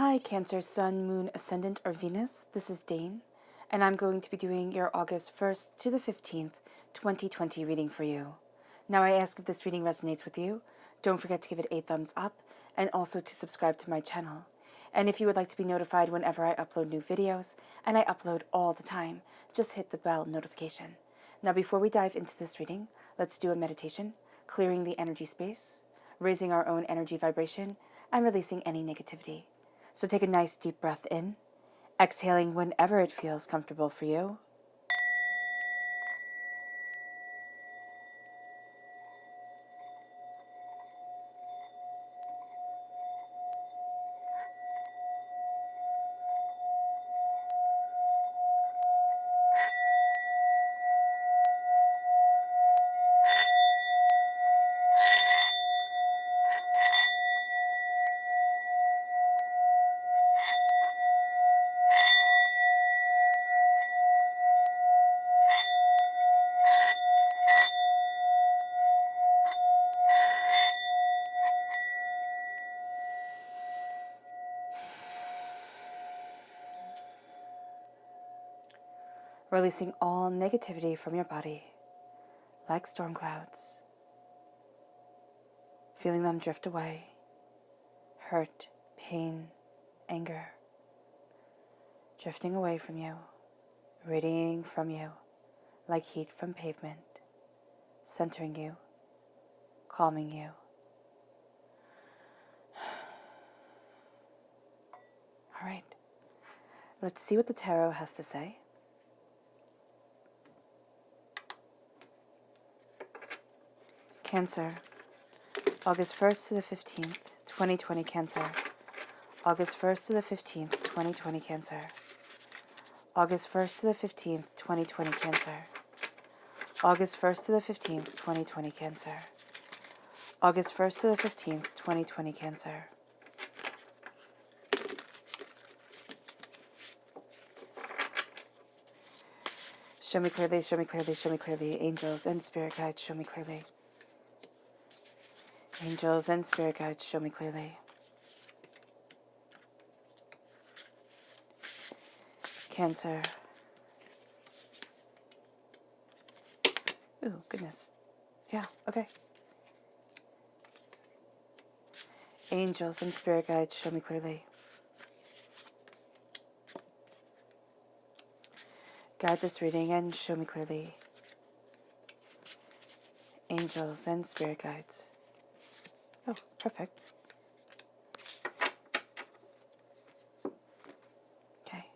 Hi, Cancer, Sun, Moon, Ascendant, or Venus. This is Dane, and I'm going to be doing your August 1st to the 15th, 2020 reading for you. Now, I ask if this reading resonates with you. Don't forget to give it a thumbs up, and also to subscribe to my channel. And if you would like to be notified whenever I upload new videos, and I upload all the time, just hit the bell notification. Now, before we dive into this reading, let's do a meditation, clearing the energy space, raising our own energy vibration, and releasing any negativity. So take a nice deep breath in, exhaling whenever it feels comfortable for you. Releasing all negativity from your body, like storm clouds. Feeling them drift away. Hurt, pain, anger. Drifting away from you, radiating from you, like heat from pavement. Centering you, calming you. All right, let's see what the tarot has to say. Cancer, August 1st to the 15th, 2020 Cancer. August 1st to the 15th, 2020 Cancer. August 1st to the 15th, 2020 Cancer. August 1st to the 15th, 2020 Cancer. August 1st to the 15th, 2020 Cancer. Show me clearly, show me clearly, show me clearly. Angels and spirit guides, show me clearly. Angels and spirit guides, show me clearly. Cancer. Ooh, goodness. Yeah, okay. Angels and spirit guides, show me clearly. Guide this reading and show me clearly. Angels and spirit guides. Oh, perfect. Okay.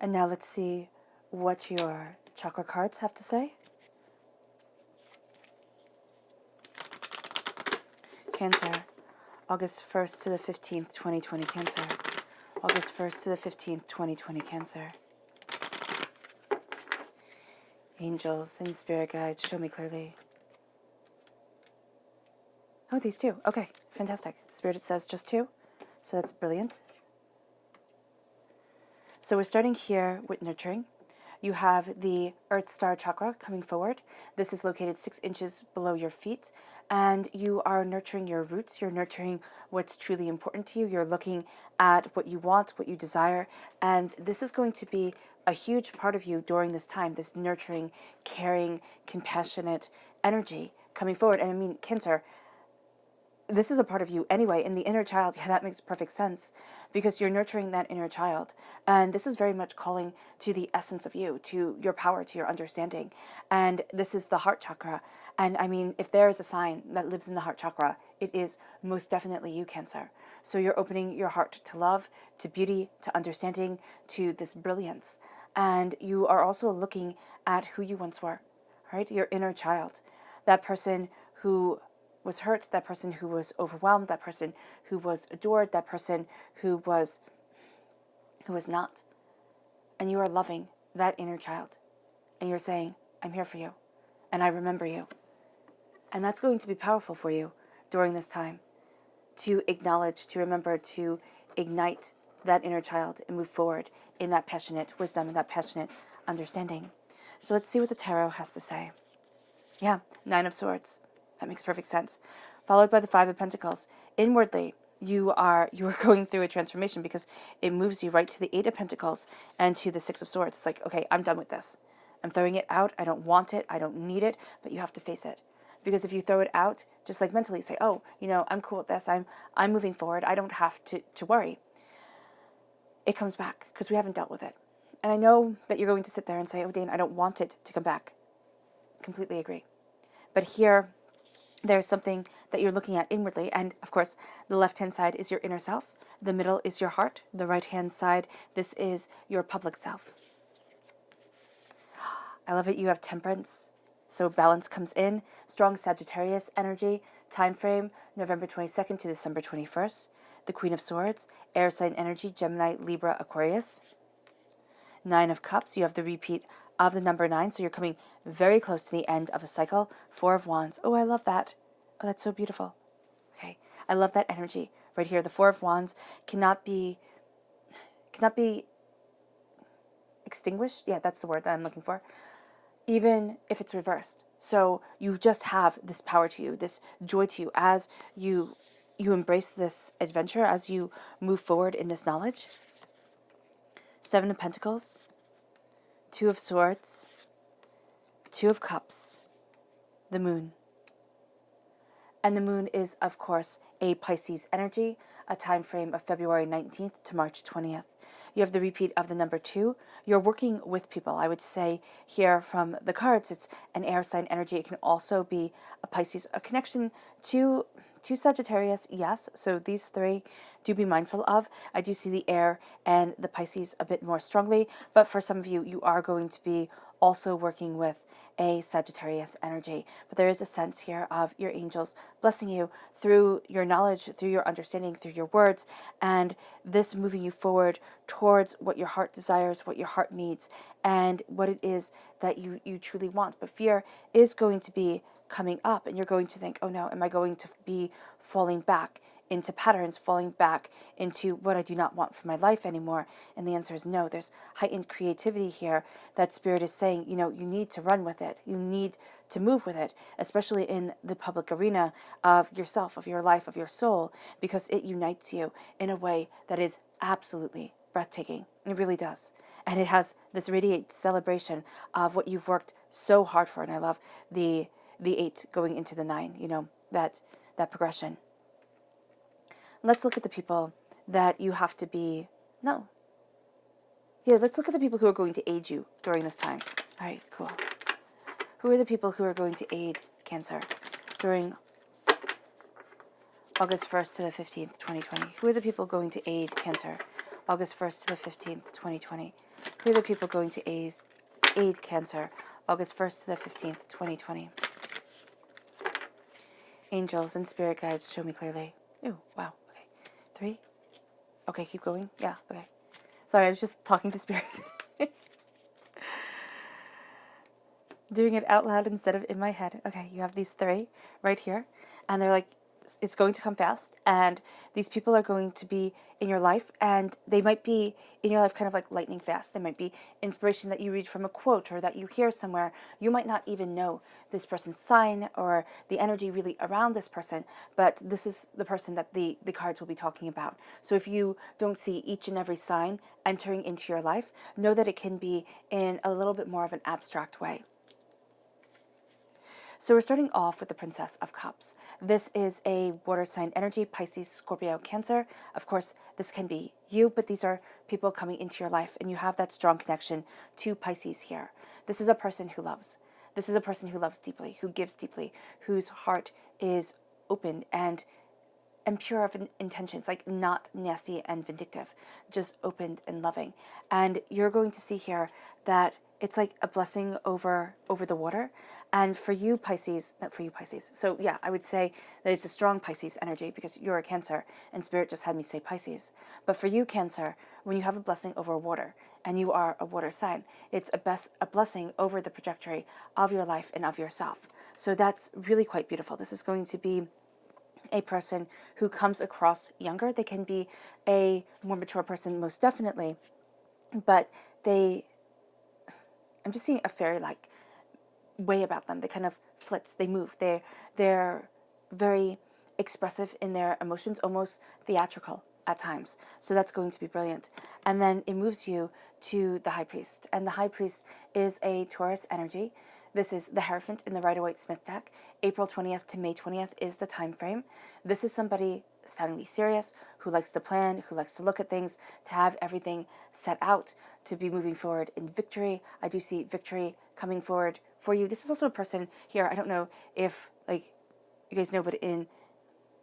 And now let's see what your chakra cards have to say. Cancer, August 1st to the 15th, 2020 Cancer. August 1st to the 15th, 2020 Cancer. Angels and spirit guides, show me clearly. Oh, these two. Okay, fantastic. Spirit says just two, so that's brilliant. So we're starting here with nurturing. You have the Earth Star Chakra coming forward. This is located 6 inches below your feet, and you are nurturing your roots. You're nurturing what's truly important to you. You're looking at what you want, what you desire, and this is going to be a huge part of you during this time, this nurturing, caring, compassionate energy coming forward. And I mean, Cancer, this is a part of you anyway, in the inner child. Yeah, that makes perfect sense because you're nurturing that inner child. And this is very much calling to the essence of you, to your power, to your understanding. And this is the heart chakra. And I mean, if there is a sign that lives in the heart chakra, it is most definitely you, Cancer. So you're opening your heart to love, to beauty, to understanding, to this brilliance. And you are also looking at who you once were, right? Your inner child, that person who was hurt, that person who was overwhelmed, that person who was adored, that person who was not. And you are loving that inner child. And you're saying, I'm here for you. And I remember you. And that's going to be powerful for you during this time. To acknowledge, to remember, to ignite that inner child and move forward in that passionate wisdom and that passionate understanding. So let's see what the tarot has to say. Yeah, 9 of Swords. That makes perfect sense. followed by the Five of Pentacles. Inwardly, you are going through a transformation because it moves you right to the Eight of Pentacles and to the Six of Swords. It's like, okay, I'm done with this. I'm throwing it out. I don't want it. I don't need it. But you have to face it. Because if you throw it out, just like mentally say, oh, I'm cool with this. I'm moving forward. I don't have to worry. It comes back because we haven't dealt with it. And I know that you're going to sit there and say, oh, Dane, I don't want it to come back. Completely agree. But here, there's something that you're looking at inwardly. And of course, the left-hand side is your inner self. The middle is your heart. The right-hand side, this is your public self. I love it. You have temperance. So balance comes in. Strong Sagittarius energy. Time frame, November 22nd to December 21st. The Queen of Swords. Air sign energy, Gemini, Libra, Aquarius. Nine of Cups. You have the repeat of the number 9. So you're coming very close to the end of a cycle. Four of Wands. Oh, I love that. Oh, that's so beautiful. Okay. I love that energy. Right here, the Four of Wands cannot be extinguished. Yeah, that's the word that I'm looking for. Even if it's reversed. So you just have this power to you, this joy to you as you embrace this adventure, as you move forward in this knowledge. Seven of Pentacles, Two of Swords, Two of Cups, the Moon. And the Moon is, of course, a Pisces energy, a time frame of February 19th to March 20th. You have the repeat of the number 2. You're working with people. I would say here from the cards, it's an air sign energy. It can also be a Pisces, a connection to Sagittarius, yes. So these three do be mindful of. I do see the air and the Pisces a bit more strongly, but for some of you, you are going to be also working with a Sagittarius energy. But there is a sense here of your angels blessing you through your knowledge, through your understanding, through your words, and this moving you forward towards what your heart desires, what your heart needs, and what it is that you truly want. But fear is going to be coming up, and you're going to think, oh no, am I going to be falling back into patterns, falling back into what I do not want for my life anymore? And the answer is no. There's heightened creativity here that Spirit is saying, you need to run with it. You need to move with it, especially in the public arena of yourself, of your life, of your soul, because it unites you in a way that is absolutely breathtaking. It really does. And it has this radiate celebration of what you've worked so hard for. And I love the 8 going into the 9, that progression. Let's look at the people that you have to be, let's look at the people who are going to aid you during this time. All right, cool. Who are the people who are going to aid Cancer during August 1st to the 15th, 2020? Who are the people going to aid Cancer August 1st to the 15th, 2020? Who are the people going to aid Cancer August 1st to the 15th, 2020? Angels and spirit guides, show me clearly. Ooh, wow. 3? Okay, keep going. Yeah, okay. Sorry, I was just talking to Spirit. Doing it out loud instead of in my head. Okay, you have these 3 right here. And they're like, it's going to come fast. And these people are going to be in your life. And they might be in your life kind of like lightning fast. They might be inspiration that you read from a quote or that you hear somewhere. You might not even know this person's sign or the energy really around this person. But this is the person that the cards will be talking about. So if you don't see each and every sign entering into your life, know that it can be in a little bit more of an abstract way. So we're starting off with the Princess of Cups. This is a water sign energy, Pisces, Scorpio, Cancer. Of course, this can be you, but these are people coming into your life, and you have that strong connection to Pisces here. This is a person who loves. This is a person who loves deeply, who gives deeply, whose heart is open and pure of intentions, like not nasty and vindictive, just open and loving. And you're going to see here that it's like a blessing over the water. And for you, Pisces, not for you, Pisces. So yeah, I would say that it's a strong Pisces energy because you're a Cancer and Spirit just had me say Pisces. But for you, Cancer, when you have a blessing over water and you are a water sign, it's a blessing over the trajectory of your life and of yourself. So that's really quite beautiful. This is going to be a person who comes across younger. They can be a more mature person, most definitely, but I'm just seeing a fairy-like way about them. They kind of flits, they move. They're very expressive in their emotions, almost theatrical at times. So that's going to be brilliant. And then it moves you to the High Priest. And the High Priest is a Taurus energy. This is the Hierophant in the Rider-Waite-Smith deck. April 20th to May 20th is the time frame. This is somebody astoundingly serious, who likes to plan, who likes to look at things, to have everything set out, to be moving forward in victory. I do see victory coming forward for you. This is also a person here, I don't know if, like, you guys know, but in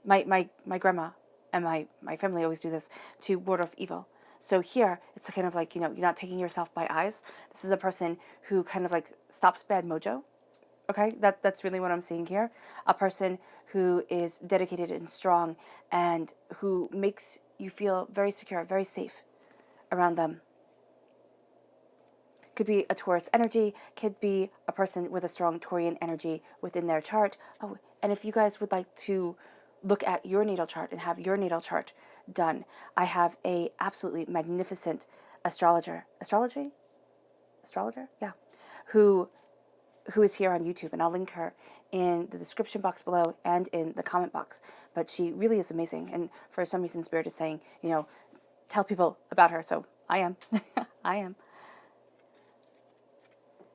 my grandma and my family always do this to ward off evil. So here, it's kind of like, you're not taking yourself by eyes. This is a person who kind of like stops bad mojo. Okay, that's really what I'm seeing here. A person who is dedicated and strong and who makes you feel very secure, very safe around them. Could be a Taurus energy, could be a person with a strong Taurian energy within their chart. Oh, and if you guys would like to look at your natal chart and have your natal chart done, I have a absolutely magnificent astrologer, yeah, who is here on YouTube, and I'll link her in the description box below and in the comment box. But she really is amazing, and for some reason Spirit is saying, tell people about her, so I am. I am.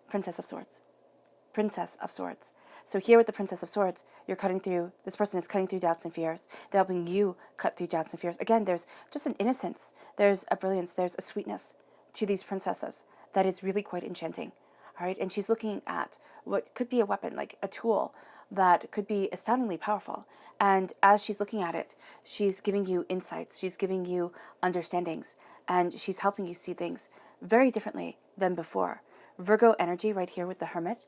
Princess of Swords. Princess of Swords. So here with the Princess of Swords, this person is cutting through doubts and fears. They're helping you cut through doubts and fears. Again, there's just an innocence, there's a brilliance, there's a sweetness to these princesses that is really quite enchanting. All right, and she's looking at what could be a weapon, like a tool that could be astoundingly powerful. And as she's looking at it, she's giving you insights, she's giving you understandings, and she's helping you see things very differently than before. Virgo energy right here with the Hermit,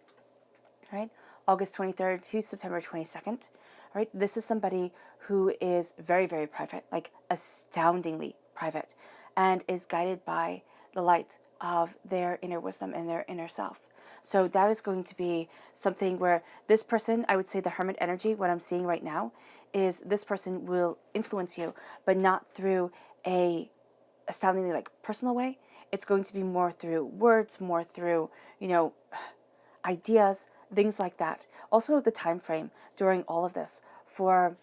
right? August 23rd to September 22nd, right? This is somebody who is very, very private, like astoundingly private, and is guided by the light of their inner wisdom and their inner self. So that is going to be something where this person, I would say the Hermit energy, what I'm seeing right now, is this person will influence you, but not through a astoundingly like personal way. It's going to be more through words, more through, ideas, things like that. Also the time frame during all of this, for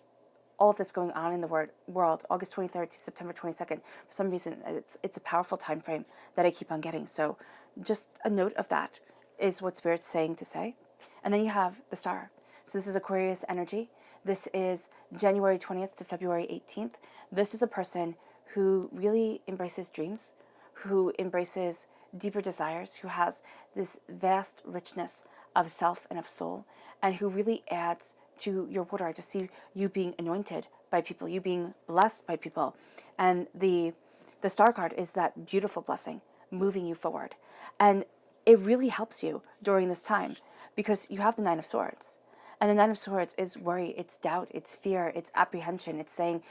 all of this going on in the world, August 23rd to September 22nd, for some reason, it's a powerful time frame that I keep on getting. So just a note of that is what Spirit's saying to say. And then you have the Star. So this is Aquarius energy. This is January 20th to February 18th. This is a person who really embraces dreams, who embraces deeper desires, who has this vast richness of self and of soul, and who really adds to your water. I just see you being anointed by people, you being blessed by people. And the Star card is that beautiful blessing moving you forward. And it really helps you during this time because you have the Nine of Swords. And the Nine of Swords is worry, it's doubt, it's fear, it's apprehension. It's saying,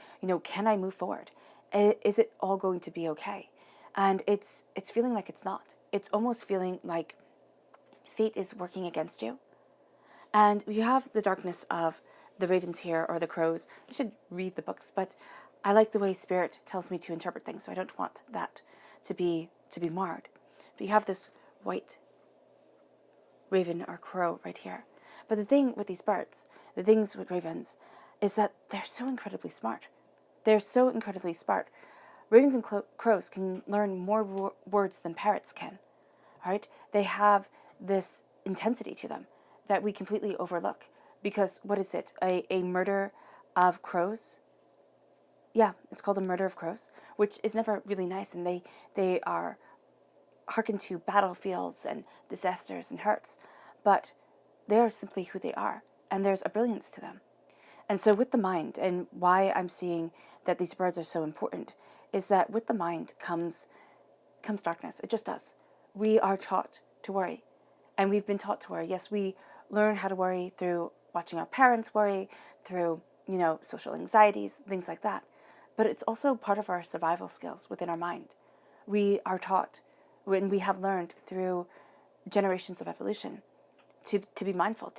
can I move forward? Is it all going to be okay? And it's feeling like it's not. It's almost feeling like fate is working against you. And you have the darkness of the ravens here, or the crows. I should read the books, but I like the way Spirit tells me to interpret things, so I don't want that to be marred. But you have this white raven or crow right here. But the thing with these birds, the things with ravens, is that they're so incredibly smart. They're so incredibly smart. Ravens and crows can learn more words than parrots can. All right? They have this intensity to them that we completely overlook. Because what is it? A murder of crows? Yeah, it's called a murder of crows, which is never really nice. And they are hearken to battlefields and disasters and hurts. But they are simply who they are. And there's a brilliance to them. And so with the mind, and why I'm seeing that these birds are so important, is that with the mind comes darkness. It just does. We are taught to worry. And we've been taught to worry. Yes, we learn how to worry through watching our parents worry, through, social anxieties, things like that. But it's also part of our survival skills within our mind. We are taught, when we have learned through generations of evolution, to be mindful,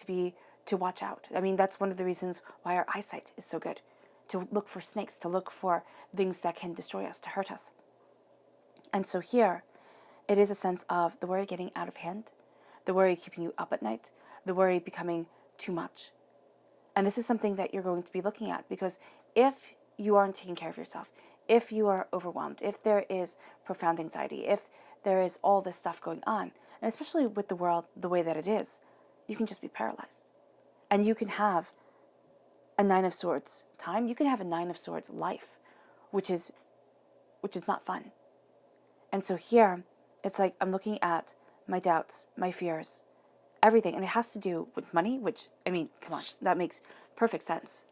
to watch out. I mean, that's one of the reasons why our eyesight is so good. To look for snakes, to look for things that can destroy us, to hurt us. And so here, it is a sense of the worry getting out of hand, the worry keeping you up at night, the worry becoming too much. And this is something that you're going to be looking at, because if you aren't taking care of yourself, if you are overwhelmed, if there is profound anxiety, if there is all this stuff going on, and especially with the world the way that it is, you can just be paralyzed. And you can have a Nine of Swords time, you can have a Nine of Swords life, which is not fun. And so here, it's like I'm looking at my doubts, my fears, everything. And it has to do with money, which, I mean, come on, that makes perfect sense.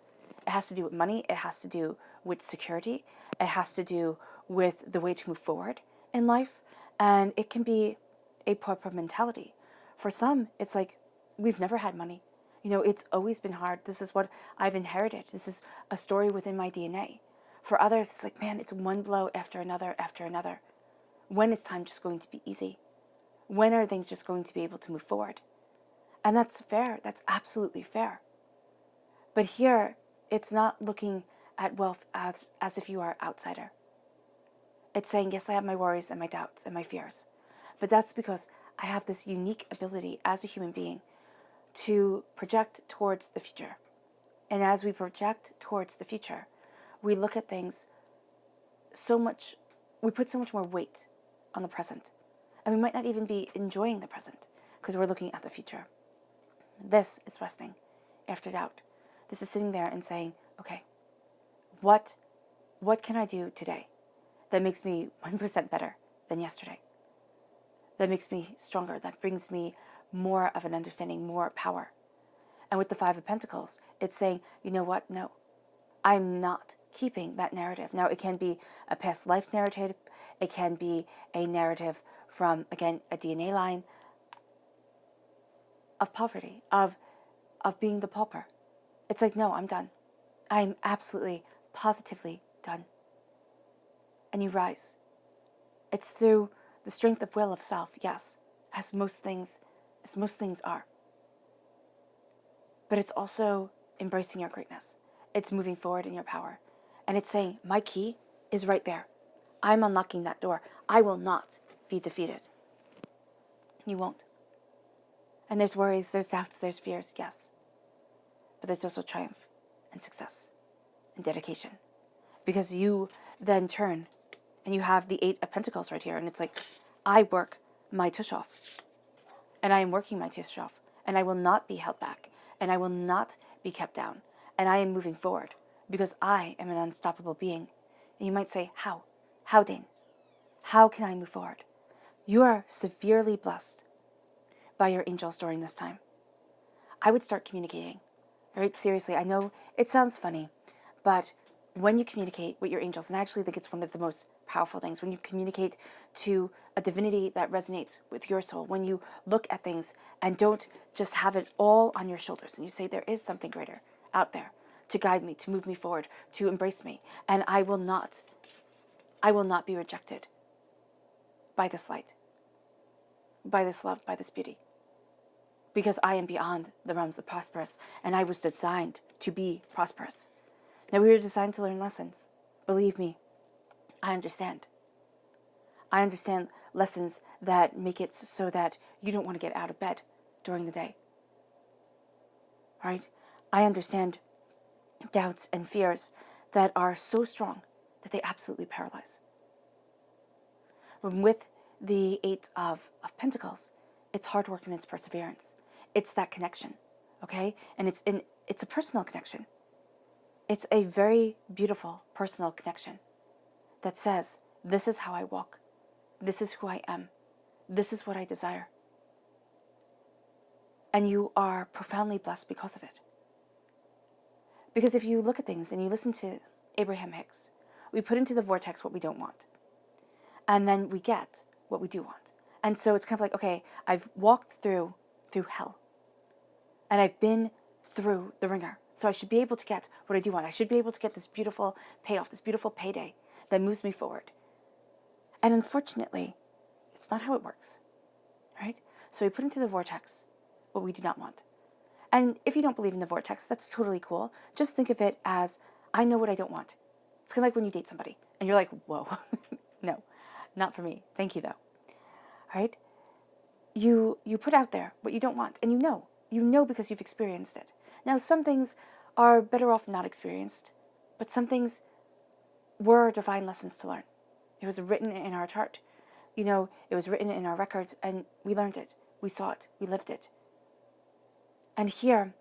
It has to do with money. It has to do with security. It has to do with the way to move forward in life. And it can be a pauper mentality. For some, it's like, we've never had money. You know, it's always been hard. This is what I've inherited. This is a story within my DNA. For others, it's like, man, it's one blow after another after another. When is time just going to be easy? When are things just going to be able to move forward? And that's fair. That's absolutely fair. But here, it's not looking at wealth as if you are an outsider. It's saying, yes, I have my worries and my doubts and my fears. But that's because I have this unique ability as a human being to project towards the future. And as we project towards the future, we look at things we put so much more weight on the present. And we might not even be enjoying the present because we're looking at the future. This is resting after doubt. This is sitting there and saying, okay, what can I do today that makes me 1% better than yesterday? That makes me stronger, that brings me more of an understanding, more power. And with the Five of Pentacles, it's saying, you know what? No, I'm not keeping that narrative. Now, it can be a past life narrative. It can be a narrative from, again, a DNA line of poverty, of being the pauper. It's like, no, I'm done. I'm absolutely, positively done. And you rise. It's through the strength of will of self, yes, as most things are. But it's also embracing your greatness. It's moving forward in your power. And it's saying, my key is right there. I'm unlocking that door. I will not be defeated. You won't. And there's worries, there's doubts, there's fears, yes. But there's also triumph and success and dedication. Because you then turn and you have the Eight of Pentacles right here. And it's like, I work my tush off. And I am working my tush off. And I will not be held back. And I will not be kept down. And I am moving forward because I am an unstoppable being. And you might say, how? How, Dane? How can I move forward? You are severely blessed by your angels during this time. I would start communicating. Right? Seriously, I know it sounds funny, but when you communicate with your angels, and I actually think it's one of the most powerful things, when you communicate to a divinity that resonates with your soul, when you look at things and don't just have it all on your shoulders, and you say, there is something greater out there to guide me, to move me forward, to embrace me, and I will not be rejected by this light, by this love, by this beauty. Because I am beyond the realms of prosperous, and I was designed to be prosperous. Now, we were designed to learn lessons. Believe me, I understand. I understand lessons that make it so that you don't want to get out of bed during the day. Right? I understand doubts and fears that are so strong that they absolutely paralyze. With the Eight of Pentacles, it's hard work and it's perseverance. It's that connection, okay? And it's a personal connection. It's a very beautiful personal connection that says, this is how I walk. This is who I am. This is what I desire. And you are profoundly blessed because of it. Because if you look at things and you listen to Abraham Hicks, we put into the vortex what we don't want. And then we get what we do want. And so it's kind of like, okay, I've walked through hell. And I've been through the ringer. So I should be able to get what I do want. I should be able to get this beautiful payoff, this beautiful payday that moves me forward. And unfortunately, it's not how it works, right? So we put into the vortex what we do not want. And if you don't believe in the vortex, that's totally cool. Just think of it as, I know what I don't want. It's kind of like when you date somebody and you're like, whoa, no, not for me. Thank you, though. All right? You put out there what you don't want, and you know because you've experienced it. Now, some things are better off not experienced. But some things were divine lessons to learn. It was written in our chart. It was written in our records, and we learned it. We saw it. We lived it. And here,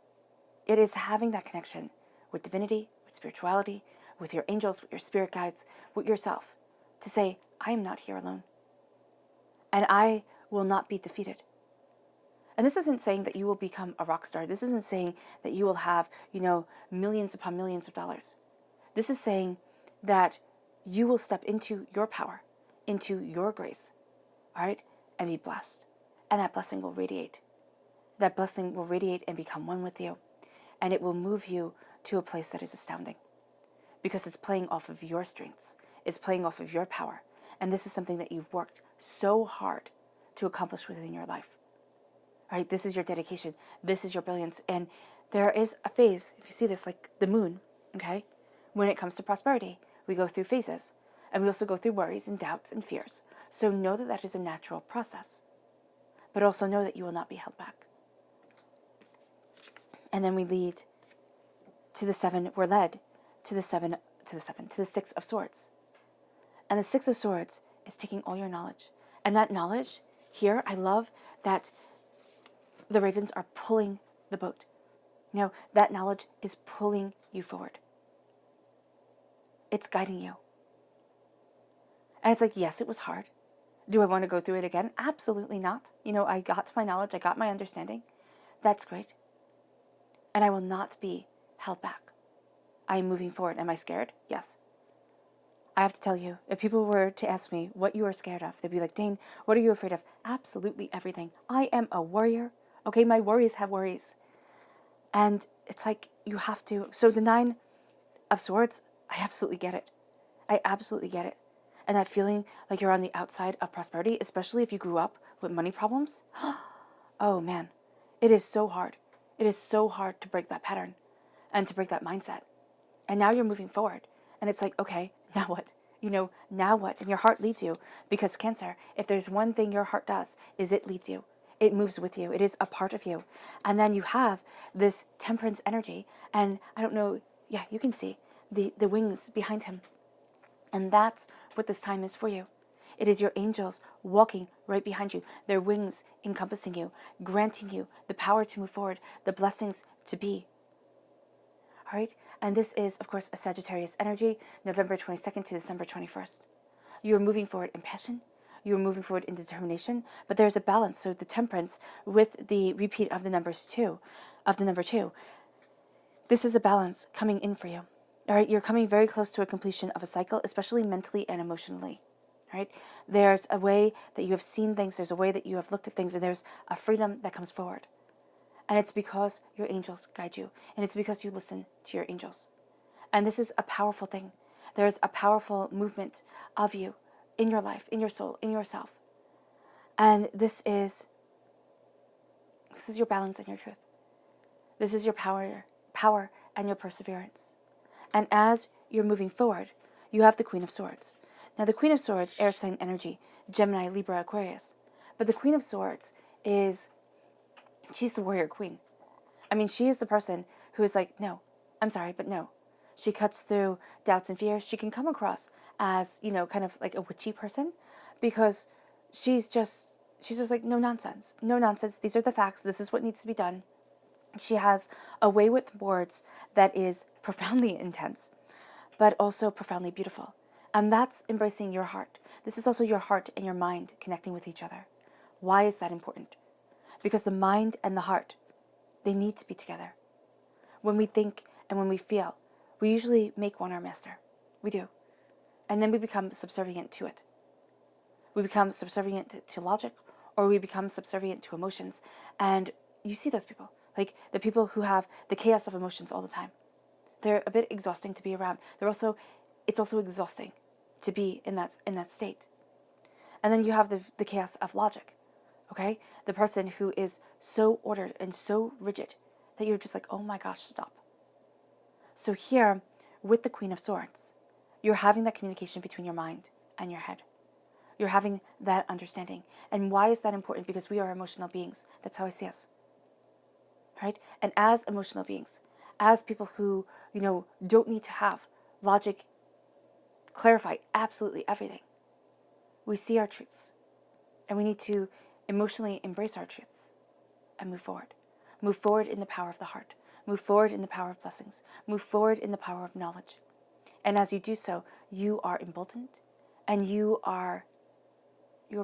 it is having that connection with divinity, with spirituality, with your angels, with your spirit guides, with yourself, to say, I am not here alone. And I will not be defeated. And this isn't saying that you will become a rock star. This isn't saying that you will have, millions upon millions of dollars. This is saying that you will step into your power, into your grace, all right, and be blessed. And that blessing will radiate. That blessing will radiate and become one with you. And it will move you to a place that is astounding. Because it's playing off of your strengths. It's playing off of your power. And this is something that you've worked so hard to accomplish within your life. All right, this is your dedication. This is your brilliance. And there is a phase, if you see this, like the moon, okay? When it comes to prosperity, we go through phases. And we also go through worries and doubts and fears. So know that that is a natural process. But also know that you will not be held back. And then we lead to the seven, we're led to the Six of Swords. And the Six of Swords is taking all your knowledge. And that knowledge here, I love that the ravens are pulling the boat. That knowledge is pulling you forward. It's guiding you. And it's like, yes, it was hard. Do I want to go through it again? Absolutely not. I got my knowledge. I got my understanding. That's great. And I will not be held back. I am moving forward. Am I scared? Yes. I have to tell you, if people were to ask me what you are scared of, they'd be like, Dane, what are you afraid of? Absolutely everything. I am a warrior. Okay, my worries have worries. And it's like you have to. So the Nine of Swords, I absolutely get it. I absolutely get it. And that feeling like you're on the outside of prosperity, especially if you grew up with money problems. Oh man, it is so hard. It is so hard to break that pattern and to break that mindset. And now you're moving forward. And it's like, okay, now what? Now what? And your heart leads you. Because Cancer, if there's one thing your heart does, is it leads you. It moves with you. It is a part of you. And then you have this Temperance energy. And I don't know, yeah, you can see the wings behind him. And that's what this time is for you. It is your angels walking right behind you, their wings encompassing you, granting you the power to move forward, the blessings to be. All right? And this is, of course, a Sagittarius energy, November 22nd to December 21st. You are moving forward in passion. You are moving forward in determination. But there's a balance. So the Temperance with the repeat of the number two, this is a balance coming in for you. All right, you're coming very close to a completion of a cycle, especially mentally and emotionally. All right, there's a way that you have seen things, there's a way that you have looked at things, and there's a freedom that comes forward. And it's because your angels guide you, and it's because you listen to your angels. And this is a powerful thing. There's a powerful movement of you in your life, in your soul, in yourself. And this is your balance and your truth. This is your power and your perseverance. And as you're moving forward, you have the Queen of Swords. Now, the Queen of Swords, air sign energy, Gemini, Libra, Aquarius. But the Queen of Swords she's the warrior queen. I mean, she is the person who is like, no, I'm sorry, but no. She cuts through doubts and fears. She can come across as, kind of like a witchy person because she's just like, no nonsense. No nonsense. These are the facts. This is what needs to be done. She has a way with words that is profoundly intense, but also profoundly beautiful. And that's embracing your heart. This is also your heart and your mind connecting with each other. Why is that important? Because the mind and the heart, they need to be together. When we think and when we feel, we usually make one our master. We do. And then we become subservient to it. We become subservient to logic, or we become subservient to emotions. And you see those people, like the people who have the chaos of emotions all the time. They're a bit exhausting to be around. It's also exhausting to be in that state. And then you have the chaos of logic, okay? The person who is so ordered and so rigid that you're just like, oh my gosh, stop. So here, with the Queen of Swords, you're having that communication between your mind and your head. You're having that understanding. And why is that important? Because we are emotional beings. That's how I see us. Right? And as emotional beings, as people who, don't need to have logic clarify absolutely everything. We see our truths, and we need to emotionally embrace our truths and move forward. Move forward in the power of the heart. Move forward in the power of blessings. Move forward in the power of knowledge. And as you do so, you are emboldened and you are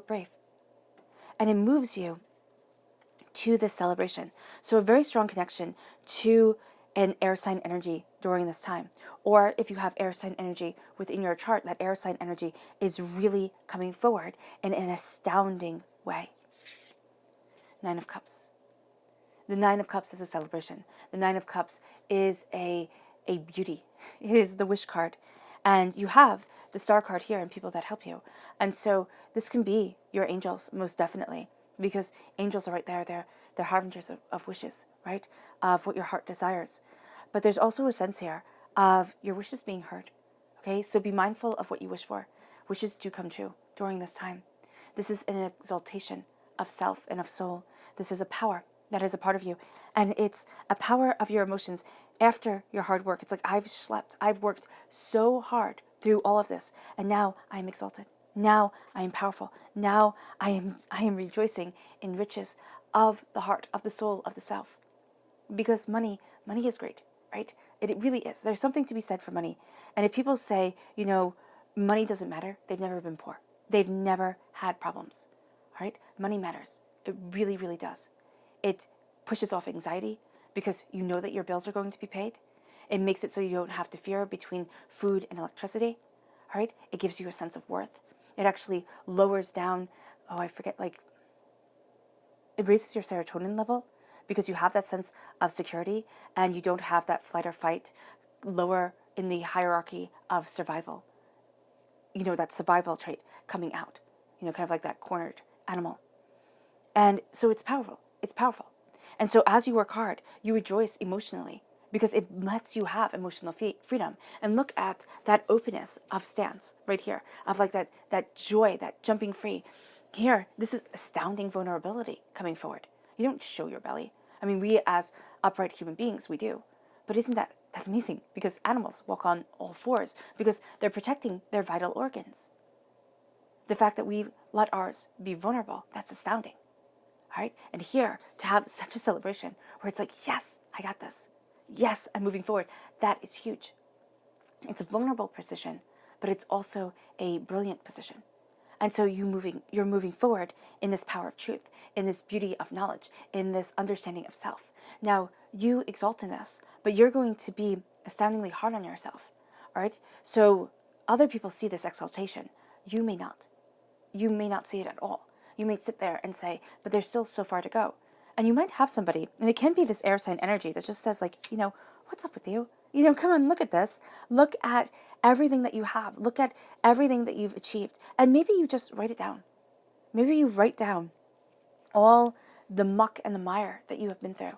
brave. And it moves you to this celebration. So a very strong connection to an air sign energy during this time. Or if you have air sign energy within your chart, that air sign energy is really coming forward in an astounding way. Nine of Cups. The Nine of Cups is a celebration. The Nine of Cups is a beauty. It is the wish card. And you have the star card here and people that help you. And so this can be your angels, most definitely, because angels are right there. They're harbingers of wishes, right? Of what your heart desires. But there's also a sense here of your wishes being heard. Okay, so be mindful of what you wish for. Wishes do come true during this time. This is an exaltation of self and of soul. This is a power that is a part of you. And it's a power of your emotions after your hard work. It's like, I've slept. I've worked so hard through all of this. And now I am exalted. Now I am powerful. Now I am rejoicing in riches of the heart, of the soul, of the self. Because money is great, right? It really is. There's something to be said for money. And if people say, money doesn't matter, they've never been poor. They've never had problems, right? Money matters. It really, really does. It pushes off anxiety because you know that your bills are going to be paid. It makes it so you don't have to fear between food and electricity, right? It gives you a sense of worth. It actually lowers down, it raises your serotonin level because you have that sense of security and you don't have that flight or fight lower in the hierarchy of survival. That survival trait coming out, kind of like that cornered animal. And so it's powerful. It's powerful. And so as you work hard, you rejoice emotionally because it lets you have emotional freedom. And look at that openness of stance right here, of like that joy, that jumping free. Here, this is astounding vulnerability coming forward. You don't show your belly. I mean, we as upright human beings, we do. But isn't that amazing? Because animals walk on all fours because they're protecting their vital organs. The fact that we let ours be vulnerable, that's astounding. Right? And here, to have such a celebration where it's like, yes, I got this. Yes, I'm moving forward. That is huge. It's a vulnerable position, but it's also a brilliant position. And so you're moving forward in this power of truth, in this beauty of knowledge, in this understanding of self. Now, you exalt in this, but you're going to be astoundingly hard on yourself. All right? So other people see this exaltation. You may not. You may not see it at all. You may sit there and say, but there's still so far to go. And you might have somebody, and it can be this air sign energy that just says like, what's up with you? Come on, look at this. Look at everything that you have. Look at everything that you've achieved. And maybe you just write it down. Maybe you write down all the muck and the mire that you have been through.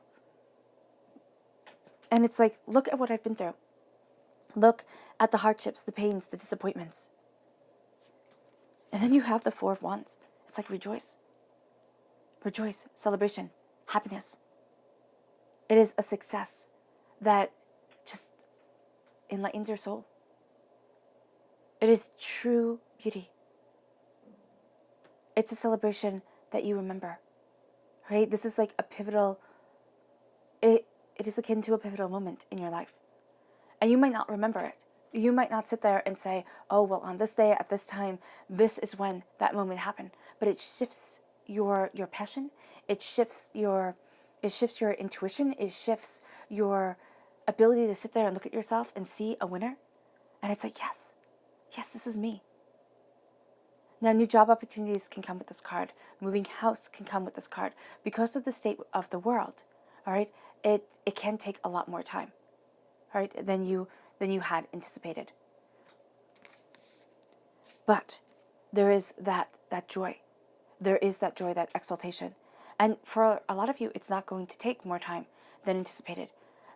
And it's like, look at what I've been through. Look at the hardships, the pains, the disappointments. And then you have the Four of Wands. It's like rejoice. Rejoice, celebration, happiness. It is a success that just enlightens your soul. It is true beauty. It's a celebration that you remember, right? This is like a pivotal, it is akin to a pivotal moment in your life. And you might not remember it. You might not sit there and say, oh, well, on this day, at this time, this is when that moment happened. But it shifts your passion. It shifts your intuition. It shifts your ability to sit there and look at yourself and see a winner. And it's like, yes, this is me. Now, new job opportunities can come with this card. Moving house can come with this card. Because of the state of the world, all right, it can take a lot more time, all right, than you had anticipated. But there is that joy. There is that joy, that exaltation. And for a lot of you, it's not going to take more time than anticipated.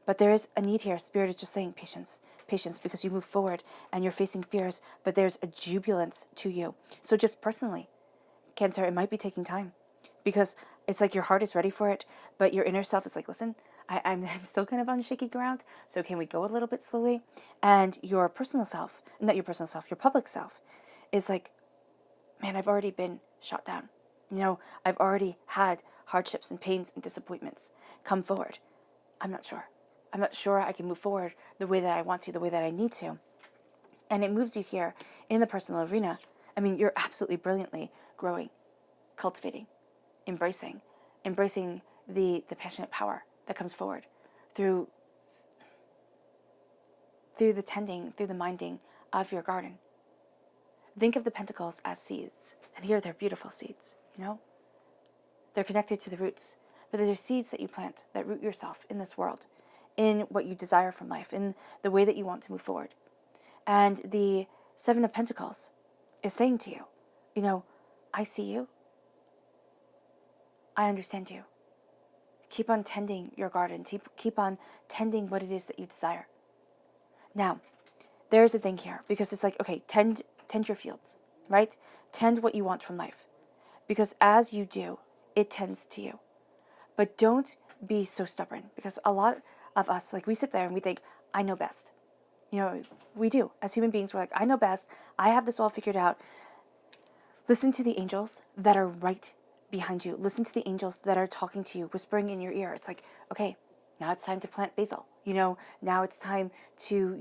But there is a need here. Spirit is just saying patience, because you move forward and you're facing fears, but there's a jubilance to you. So just personally, Cancer, it might be taking time because it's like your heart is ready for it, but your inner self is like, listen, I'm still kind of on shaky ground, so can we go a little bit slowly? And your personal self, not your personal self, your public self, is like, man, I've already been shot down. I've already had hardships and pains and disappointments come forward. I'm not sure. I'm not sure I can move forward the way that I want to, the way that I need to. And it moves you here in the personal arena. I mean, you're absolutely brilliantly growing, cultivating, embracing the passionate power that comes forward through the tending, through the minding of your garden. Think of the pentacles as seeds. And here they're beautiful seeds, They're connected to the roots. But they're seeds that you plant that root yourself in this world, in what you desire from life, in the way that you want to move forward. And the Seven of Pentacles is saying to you, I see you. I understand you. Keep on tending your garden. Keep on tending what it is that you desire. Now, there is a thing here, because it's like, okay, tend your fields, right? Tend what you want from life. Because as you do, it tends to you. But don't be so stubborn, because a lot of us, like, we sit there and we think, I know best. We do. As human beings, we're like, I know best. I have this all figured out. Listen to the angels that are right behind you. Listen to the angels that are talking to you, whispering in your ear. It's like, okay, now it's time to plant basil. Now it's time to,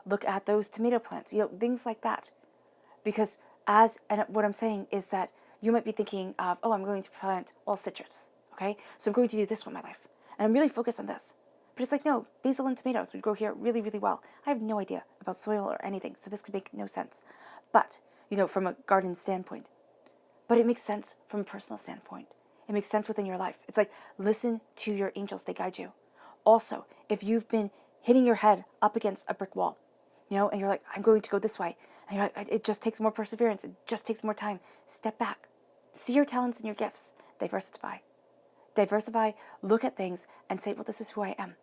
look at those tomato plants, things like that. Because and what I'm saying is that you might be thinking of, oh, I'm going to plant all citrus. Okay, so I'm going to do this with my life. And I'm really focused on this. But it's like, no, basil and tomatoes would grow here really, really well. I have no idea about soil or anything, so this could make no sense. But, from a garden standpoint. But it makes sense from a personal standpoint. It makes sense within your life. It's like, listen to your angels, they guide you. Also, if you've been hitting your head up against a brick wall, and you're like, I'm going to go this way, and you're like, it just takes more perseverance, it just takes more time. Step back. See your talents and your gifts. Diversify, look at things and say, well, this is who I am.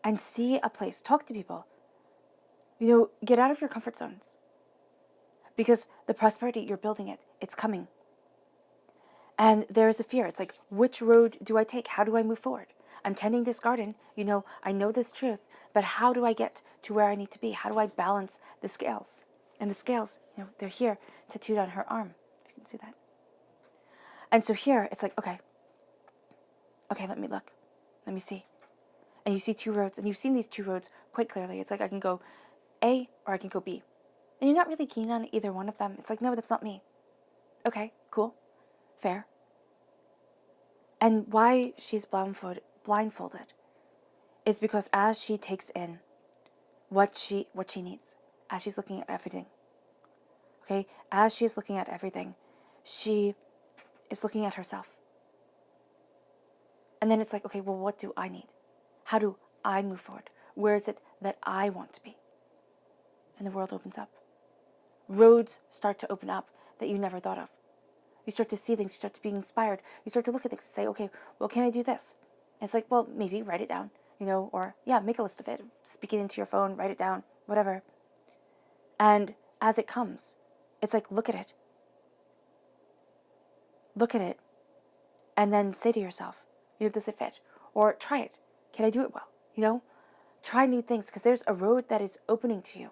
And see a place, talk to people. Get out of your comfort zones. Because the prosperity, you're building it. It's coming. And there is a fear. It's like, which road do I take? How do I move forward? I'm tending this garden. I know this truth. But how do I get to where I need to be? How do I balance the scales? And the scales, they're here tattooed on her arm. If you can see that. And so here, it's like, okay, let me look. Let me see. And you see two roads. And you've seen these two roads quite clearly. It's like, I can go A or I can go B. And you're not really keen on either one of them. It's like, no, that's not me. Okay, cool. Fair. And why she's blindfolded is because as she takes in what she needs, as she's looking at everything, okay, as she's looking at everything, she is looking at herself. And then it's like, okay, well, what do I need? How do I move forward? Where is it that I want to be? And the world opens up. Roads start to open up that you never thought of. You start to see things, you start to be inspired, you start to look at things and say, okay, well, can I do this? And it's like, well, maybe write it down, or yeah, make a list of it, speak it into your phone, write it down, whatever. And as it comes, it's like, look at it. Look at it. And then say to yourself, does it fit? Or try it. Can I do it well? Try new things, because there's a road that is opening to you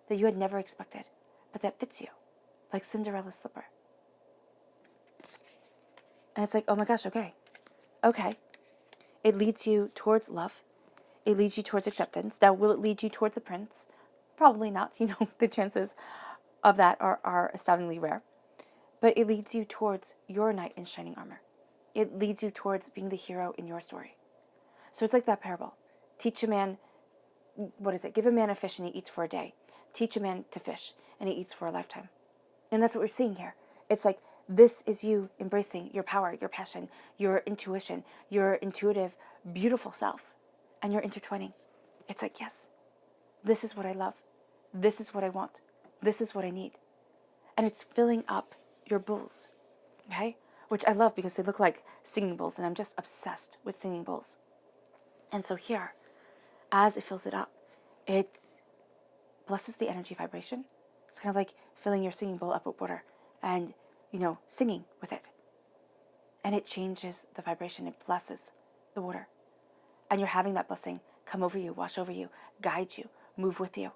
that you had never expected, but that fits you, like Cinderella's slipper. And it's like, oh my gosh, okay. It leads you towards love. It leads you towards acceptance. Now, will it lead you towards a prince? Probably not. The chances of that are astoundingly rare. But it leads you towards your knight in shining armor. It leads you towards being the hero in your story. So it's like that parable. Teach a man, give a man a fish and he eats for a day. Teach a man to fish and he eats for a lifetime. And that's what we're seeing here. It's like, this is you embracing your power, your passion, your intuition, your intuitive, beautiful self. And you're intertwining. It's like, yes, this is what I love. This is what I want. This is what I need. And it's filling up your bowls, okay? Which I love because they look like singing bowls, and I'm just obsessed with singing bowls. And so here, as it fills it up, it blesses the energy vibration. It's kind of like filling your singing bowl up with water and, singing with it. And it changes the vibration. It blesses the water. And you're having that blessing come over you, wash over you, guide you, move with you.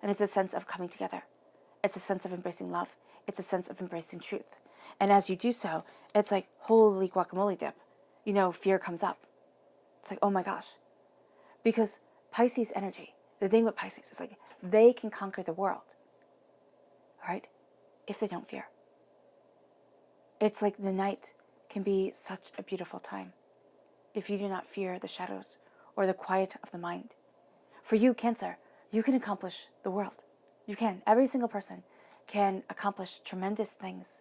And it's a sense of coming together. It's a sense of embracing love. It's a sense of embracing truth. And as you do so, it's like, holy guacamole dip. Fear comes up. It's like, oh my gosh. Because Pisces energy, the thing with Pisces is like, they can conquer the world. All right? If they don't fear. It's like the night can be such a beautiful time if you do not fear the shadows or the quiet of the mind. For you, Cancer, you can accomplish the world. You can. Every single person can accomplish tremendous things.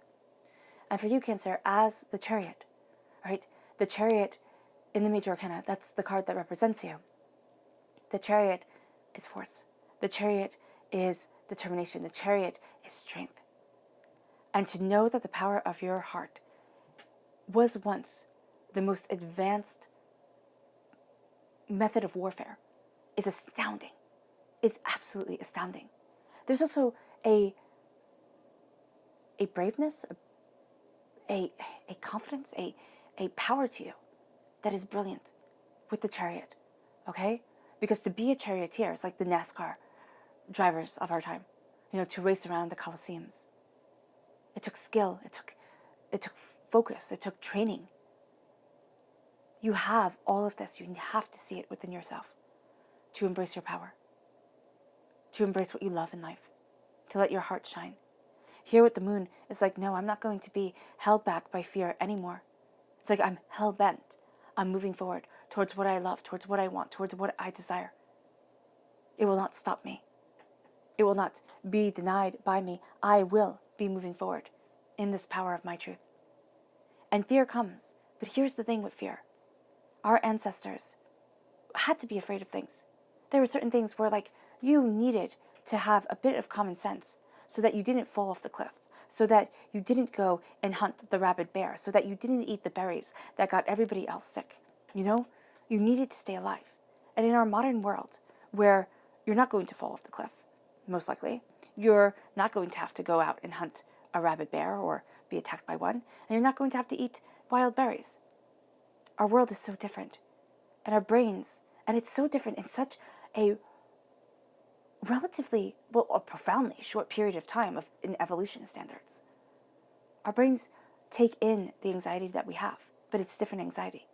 And for you, Cancer, as the Chariot, right? The Chariot in the major arcana, that's the card that represents you. The Chariot is force. The Chariot is determination. The Chariot is strength. And to know that the power of your heart was once the most advanced method of warfare is astounding. Is absolutely astounding. There's also a braveness, a confidence, a power to you that is brilliant with the Chariot, okay? Because to be a charioteer is like the NASCAR drivers of our time, to race around the Colosseums. It took skill, it took focus, it took training. You have all of this. You have to see it within yourself to embrace your power, to embrace what you love in life, to let your heart shine. Here with the moon, it's like, no, I'm not going to be held back by fear anymore. It's like I'm hell-bent. I'm moving forward towards what I love, towards what I want, towards what I desire. It will not stop me. It will not be denied by me. I will be moving forward in this power of my truth. And fear comes. But here's the thing with fear. Our ancestors had to be afraid of things. There were certain things where, like, you needed to have a bit of common sense so that you didn't fall off the cliff, so that you didn't go and hunt the rabid bear, so that you didn't eat the berries that got everybody else sick. You needed to stay alive. And in our modern world, where you're not going to fall off the cliff, most likely, you're not going to have to go out and hunt a rabid bear or be attacked by one, and you're not going to have to eat wild berries. Our world is so different, and our brains, and it's so different in such a relatively, a profoundly short period of time in evolution standards. Our brains take in the anxiety that we have, but it's different anxiety.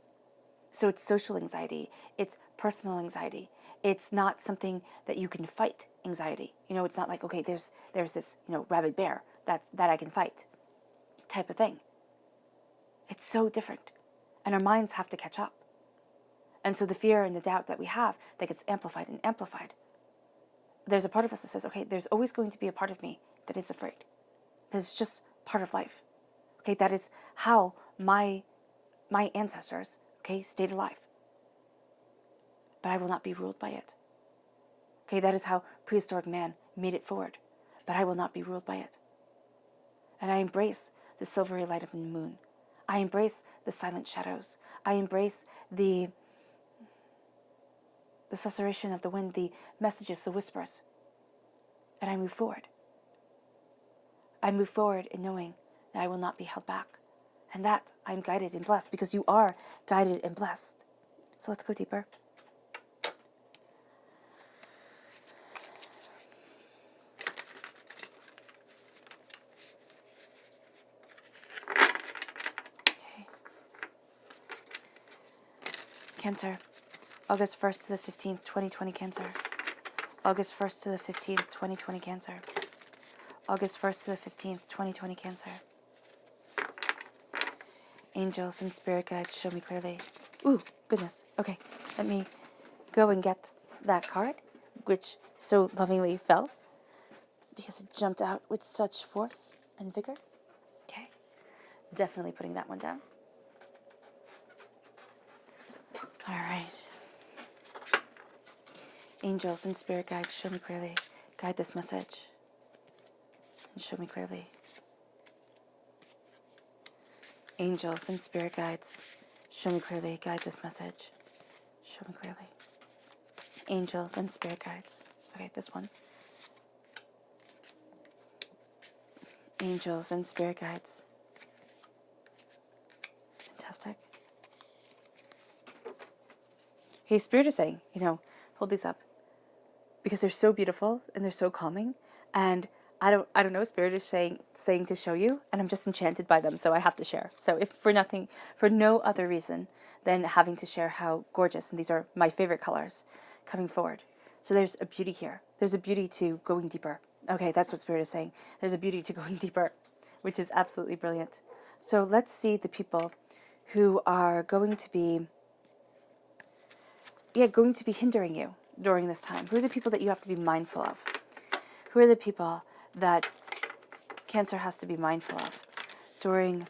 So it's social anxiety, it's personal anxiety. It's not something that you can fight anxiety. It's not like, okay, there's this, rabid bear that I can fight type of thing. It's so different. And our minds have to catch up. And so the fear and the doubt that we have, that gets amplified and amplified. There's a part of us that says, okay, there's always going to be a part of me that is afraid. That's just part of life. Okay, that is how my ancestors, stayed alive. But I will not be ruled by it. Okay, that is how prehistoric man made it forward. But I will not be ruled by it. And I embrace the silvery light of the moon. I embrace the silent shadows. I embrace the susurration of the wind, the messages, the whispers. And I move forward. I move forward in knowing that I will not be held back. And that I'm guided and blessed, because you are guided and blessed. So let's go deeper. Okay. Cancer, August 1st to the 15th, 2020 Cancer. August 1st to the 15th, 2020 Cancer. August 1st to the 15th, 2020 Cancer. Angels and spirit guides, show me clearly. Ooh, goodness. Okay, let me go and get that card, which so lovingly fell, because it jumped out with such force and vigor. Okay, definitely putting that one down. All right. Angels and spirit guides, show me clearly. Guide this message. And show me clearly. Angels and spirit guides, show me clearly. Guide this message. Show me clearly. Angels and spirit guides. Okay, this one. Angels and spirit guides. Fantastic. Hey, Spirit is saying, hold these up because they're so beautiful and they're so calming. And I don't know, Spirit is saying to show you, and I'm just enchanted by them, so I have to share. So if for no other reason than having to share how gorgeous, and these are my favorite colors coming forward. So there's a beauty here. There's a beauty to going deeper. Okay, that's what Spirit is saying. There's a beauty to going deeper, which is absolutely brilliant. So let's see the people who are going to be hindering you during this time. Who are the people that you have to be mindful of? Who are the people that Cancer has to be mindful of during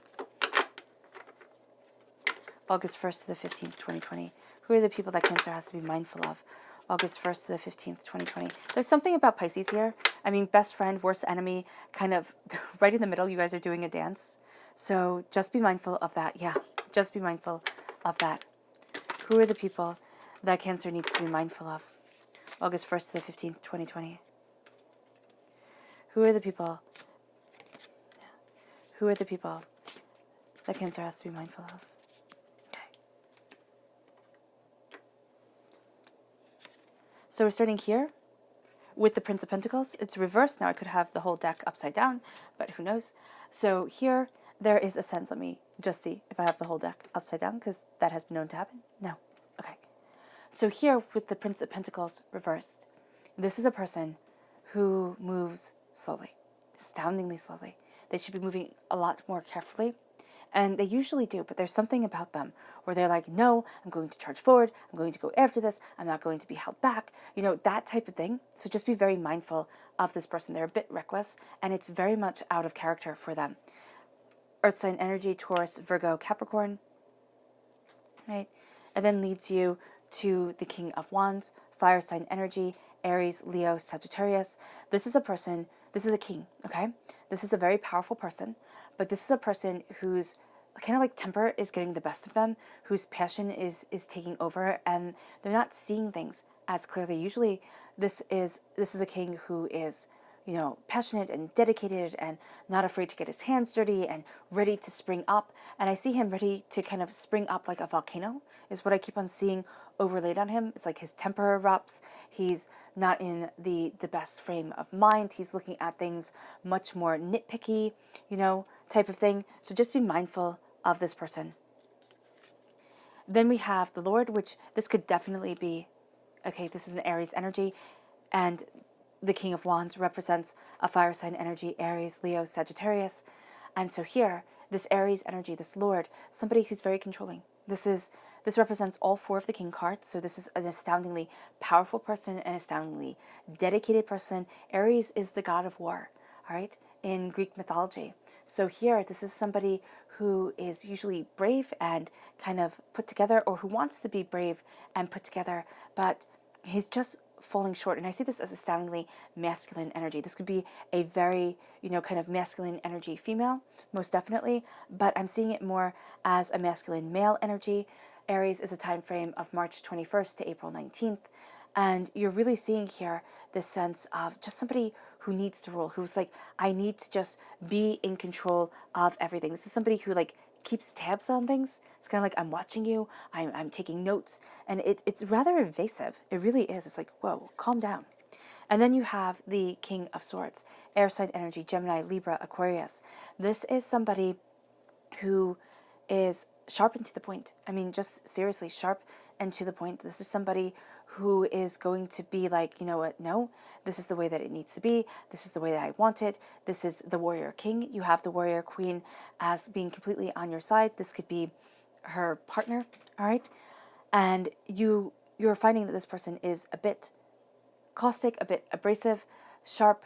August 1st to the 15th, 2020? Who are the people that Cancer has to be mindful of August 1st to the 15th, 2020? There's something about Pisces here. I mean, best friend, worst enemy, kind of right in the middle. You guys are doing a dance. So just be mindful of that. Yeah, just be mindful of that. Who are the people that Cancer needs to be mindful of August 1st to the 15th, 2020? Who are the people? Who are the people that Cancer has to be mindful of? Okay. So we're starting here with the Prince of Pentacles. It's reversed. Now I could have the whole deck upside down, but who knows? So here there is a sense. Let me just see if I have the whole deck upside down, because that has been known to happen. No. Okay. So here with the Prince of Pentacles reversed, this is a person who moves slowly, astoundingly slowly. They should be moving a lot more carefully. And they usually do, but there's something about them where they're like, no, I'm going to charge forward. I'm going to go after this. I'm not going to be held back. That type of thing. So just be very mindful of this person. They're a bit reckless, and it's very much out of character for them. Earth sign energy, Taurus, Virgo, Capricorn, right? And then leads you to the King of Wands, fire sign energy, Aries, Leo, Sagittarius. This is a person, this is a king, okay? This is a very powerful person, but this is a person whose kind of like temper is getting the best of them, whose passion is taking over, and they're not seeing things as clearly. Usually this is a king who is, passionate and dedicated and not afraid to get his hands dirty and ready to spring up. And I see him ready to kind of spring up like a volcano, is what I keep on seeing overlaid on him. It's like his temper erupts. He's not in the best frame of mind. He's looking at things much more nitpicky, type of thing. So just be mindful of this person. Then we have the Lord, which this could definitely be, okay, this is an Aries energy, and the King of Wands represents a fire sign energy, Aries, Leo, Sagittarius. And so here, this Aries energy, this Lord, somebody who's very controlling. This represents all four of the King cards. So this is an astoundingly powerful person, an astoundingly dedicated person. Aries is the god of war, all right, in Greek mythology. So here, this is somebody who is usually brave and kind of put together, or who wants to be brave and put together, but he's just falling short. And I see this as astoundingly masculine energy. This could be a very, kind of masculine energy female, most definitely, but I'm seeing it more as a masculine male energy. Aries is a time frame of March 21st to April 19th. And you're really seeing here this sense of just somebody who needs to rule, who's like, I need to just be in control of everything. This is somebody who like keeps tabs on things. It's kind of like, I'm watching you, I'm taking notes, and it's rather invasive. It really is. It's like, whoa, calm down. And then you have the King of Swords, air sign energy, Gemini, Libra, Aquarius. This is somebody who is sharp and to the point. I mean, just seriously sharp and to the point. This is somebody who is going to be like, you know what, no, this is the way that it needs to be. This is the way that I want it. This is the warrior king. You have the warrior queen as being completely on your side. This could be her partner, all right? And you're finding that this person is a bit caustic, a bit abrasive, sharp,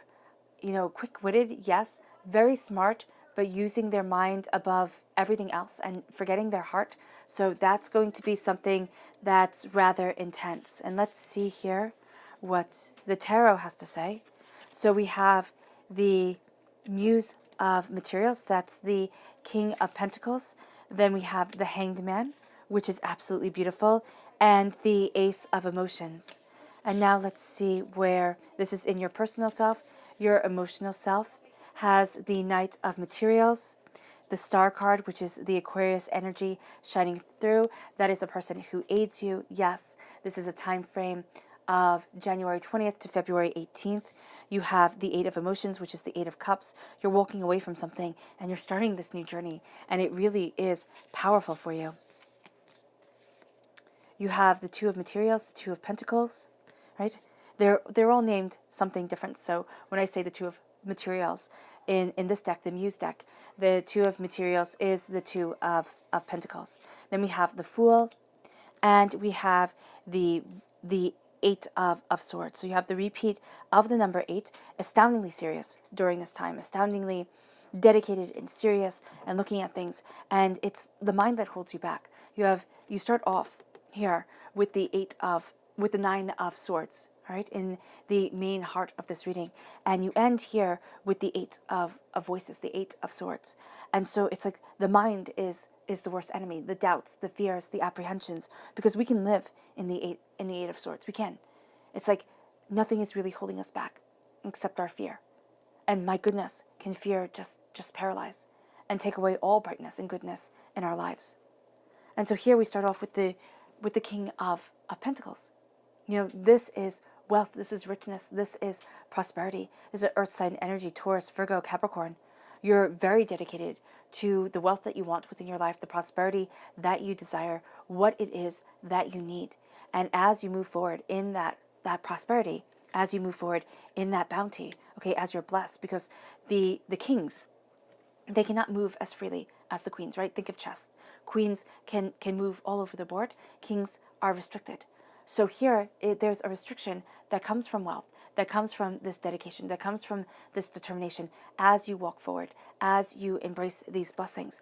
quick-witted, yes, very smart, but using their mind above everything else and forgetting their heart. So that's going to be something that's rather intense. And let's see here what the tarot has to say. So we have the Muse of Materials, that's the King of Pentacles. Then we have the Hanged Man, which is absolutely beautiful, and the Ace of Emotions. And now let's see where this is in your personal self. Your emotional self has the Knight of Materials, the Star card, which is the Aquarius energy shining through. That is a person who aids you. Yes, this is a time frame of January 20th to February 18th. You have the Eight of Emotions, which is the Eight of Cups. You're walking away from something and you're starting this new journey, and it really is powerful for you. You have the Two of Materials, the Two of Pentacles, right? They're all named something different. So when I say the Two of Materials in this deck, the Muse deck, the Two of Materials is the Two of Pentacles. Then we have the Fool, and we have the Eight of Swords. So you have the repeat of the number 8, astoundingly serious during this time, astoundingly dedicated and serious and looking at things, and it's the mind that holds you back. You start off here with the Nine of Swords, right, in the main heart of this reading, and you end here with the Eight of Voices, the Eight of Swords. And so it's like the mind is the worst enemy, the doubts, the fears, the apprehensions, because we can live in the Eight of Swords. We can. It's like nothing is really holding us back except our fear. And my goodness, can fear just paralyze and take away all brightness and goodness in our lives. And so here we start off with the King of Pentacles. You know, this is wealth, this is richness, this is prosperity. This is earth sign energy, Taurus, Virgo, Capricorn. You're very dedicated to the wealth that you want within your life, the prosperity that you desire, what it is that you need. And as you move forward in that prosperity, as you move forward in that bounty, okay, as you're blessed, because the kings, they cannot move as freely as the queens, right? Think of chess. Queens can move all over the board. Kings are restricted. So here, there's a restriction that comes from wealth, that comes from this dedication, that comes from this determination as you walk forward, as you embrace these blessings.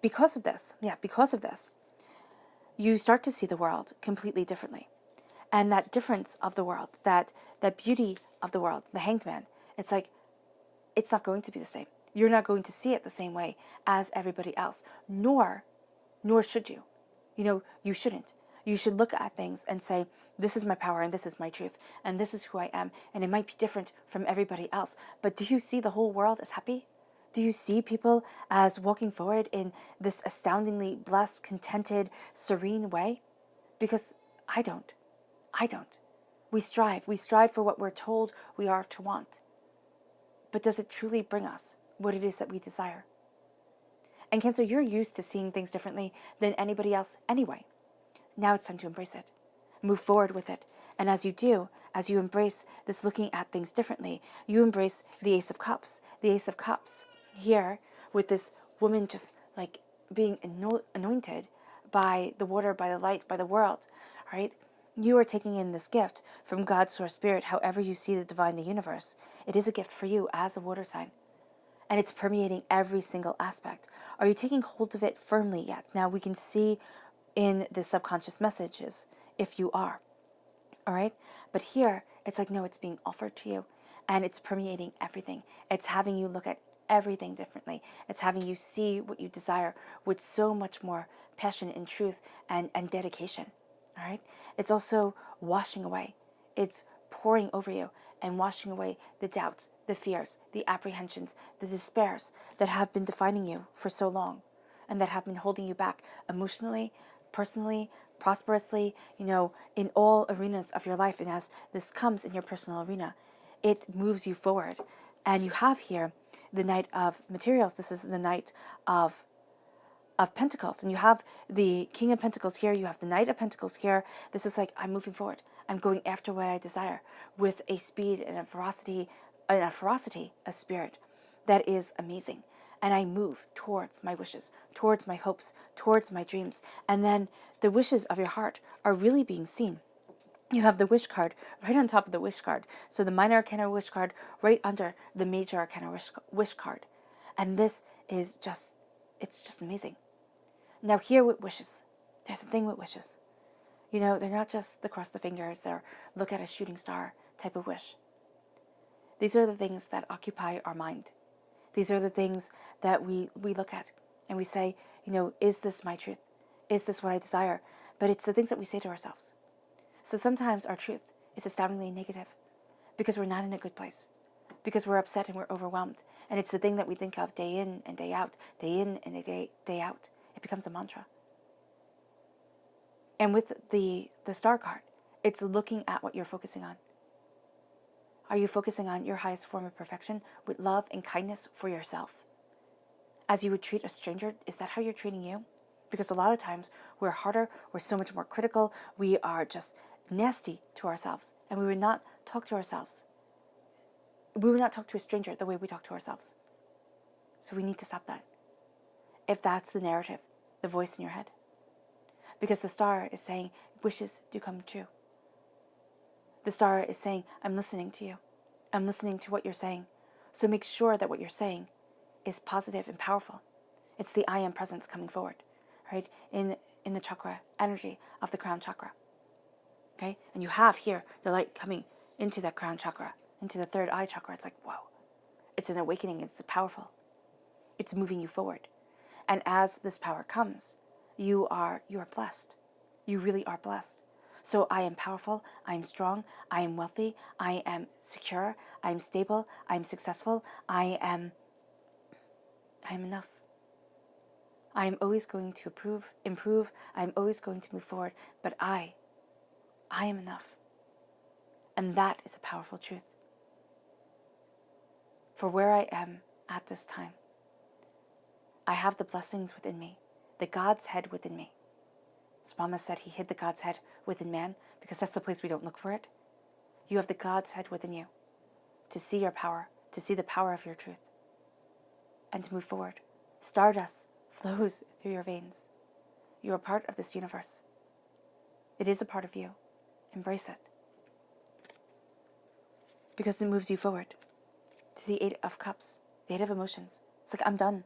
Because of this, you start to see the world completely differently. And that difference of the world, that beauty of the world, the Hanged Man, it's like, it's not going to be the same. You're not going to see it the same way as everybody else, nor should you. You know, you shouldn't. You should look at things and say, this is my power and this is my truth and this is who I am, and it might be different from everybody else. But do you see the whole world as happy? Do you see people as walking forward in this astoundingly blessed, contented, serene way? Because I don't. We strive for what we're told we are to want. But does it truly bring us what it is that we desire? And Cancer, you're used to seeing things differently than anybody else anyway. Now it's time to embrace it. Move forward with it. And as you do, as you embrace this looking at things differently, you embrace the Ace of Cups. The Ace of Cups here with this woman just like being anointed by the water, by the light, by the world, right? You are taking in this gift from God's source spirit, however you see the divine, the universe. It is a gift for you as a water sign. And it's permeating every single aspect. Are you taking hold of it firmly yet? Now we can see in the subconscious messages if you are. All right? But here, it's like, no, it's being offered to you. And it's permeating everything. It's having you look at everything differently. It's having you see what you desire with so much more passion and truth and dedication. All right? It's also washing away. It's pouring over you and washing away the doubts, the fears, the apprehensions, the despairs that have been defining you for so long and that have been holding you back emotionally, personally, prosperously, you know, in all arenas of your life. And as this comes in your personal arena, it moves you forward. And you have here the Knight of Materials. This is the Knight of Pentacles, and you have the King of Pentacles here, you have the Knight of Pentacles here. This is like, I'm moving forward. I'm going after what I desire with a speed and a ferocity, a spirit that is amazing. And I move towards my wishes, towards my hopes, towards my dreams. And then the wishes of your heart are really being seen. You have the Wish card right on top of the Wish card. So the Minor Arcana Wish card right under the Major Arcana Wish card. And this is just, it's just amazing. Now here with wishes, there's a thing with wishes. You know, they're not just the cross the fingers or look at a shooting star type of wish. These are the things that occupy our mind. These are the things that we look at and we say, you know, is this my truth? Is this what I desire? But it's the things that we say to ourselves. So sometimes our truth is astoundingly negative because we're not in a good place. because we're upset and we're overwhelmed. And it's the thing that we think of day in and day out, day in and day out. It becomes a mantra. And with the star card, it's looking at what you're focusing on. Are you focusing on your highest form of perfection with love and kindness for yourself? As you would treat a stranger, is that how you're treating you? Because a lot of times we're harder, we're so much more critical, we are just nasty to ourselves, and we would not talk to ourselves. We would not talk to a stranger the way we talk to ourselves. So we need to stop that. If that's the narrative, the voice in your head. Because the star is saying, wishes do come true. The star is saying, I'm listening to you. I'm listening to what you're saying. So make sure that what you're saying is positive and powerful. It's the I am presence coming forward, right? In the chakra energy of the crown chakra. Okay? And you have here the light coming into that crown chakra, into the third eye chakra. It's like, whoa. It's an awakening. It's powerful. It's moving you forward. And as this power comes, you are blessed. You really are blessed. So I am powerful, I am strong, I am wealthy, I am secure, I am stable, I am successful, I am enough. I am always going to improve, I am always going to move forward, but I am enough. And that is a powerful truth. For where I am at this time, I have the blessings within me, the God's head within me. As Mama said, he hid the God's head within man because that's the place we don't look for it. You have the God's head within you to see your power, to see the power of your truth, and to move forward. Stardust flows through your veins. You are part of this universe. It is a part of you. Embrace it. Because it moves you forward to the Eight of Cups, the Eight of Emotions. It's like, I'm done.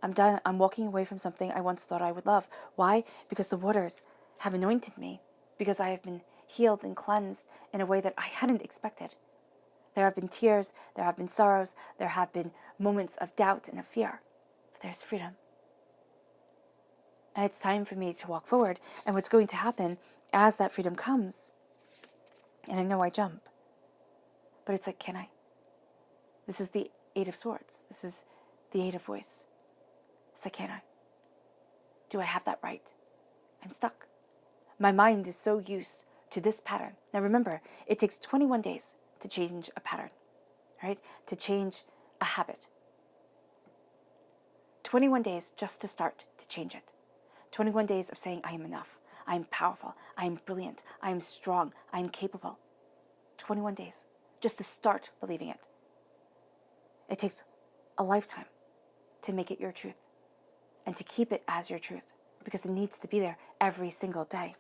I'm done. I'm walking away from something I once thought I would love. Why? Because the waters have anointed me. Because I have been healed and cleansed in a way that I hadn't expected. There have been tears. There have been sorrows. There have been moments of doubt and of fear. But there's freedom. And it's time for me to walk forward. And what's going to happen as that freedom comes, and I know I jump, but it's like, can I? This is the Eight of Swords. This is the Eight of Voice. So can I? Do I have that right? I'm stuck. My mind is so used to this pattern. Now remember, it takes 21 days to change a pattern, right? To change a habit. 21 days just to start to change it. 21 days of saying, I am enough. I am powerful. I am brilliant. I am strong. I am capable. 21 days just to start believing it. It takes a lifetime to make it your truth. And to keep it as your truth, because it needs to be there every single day.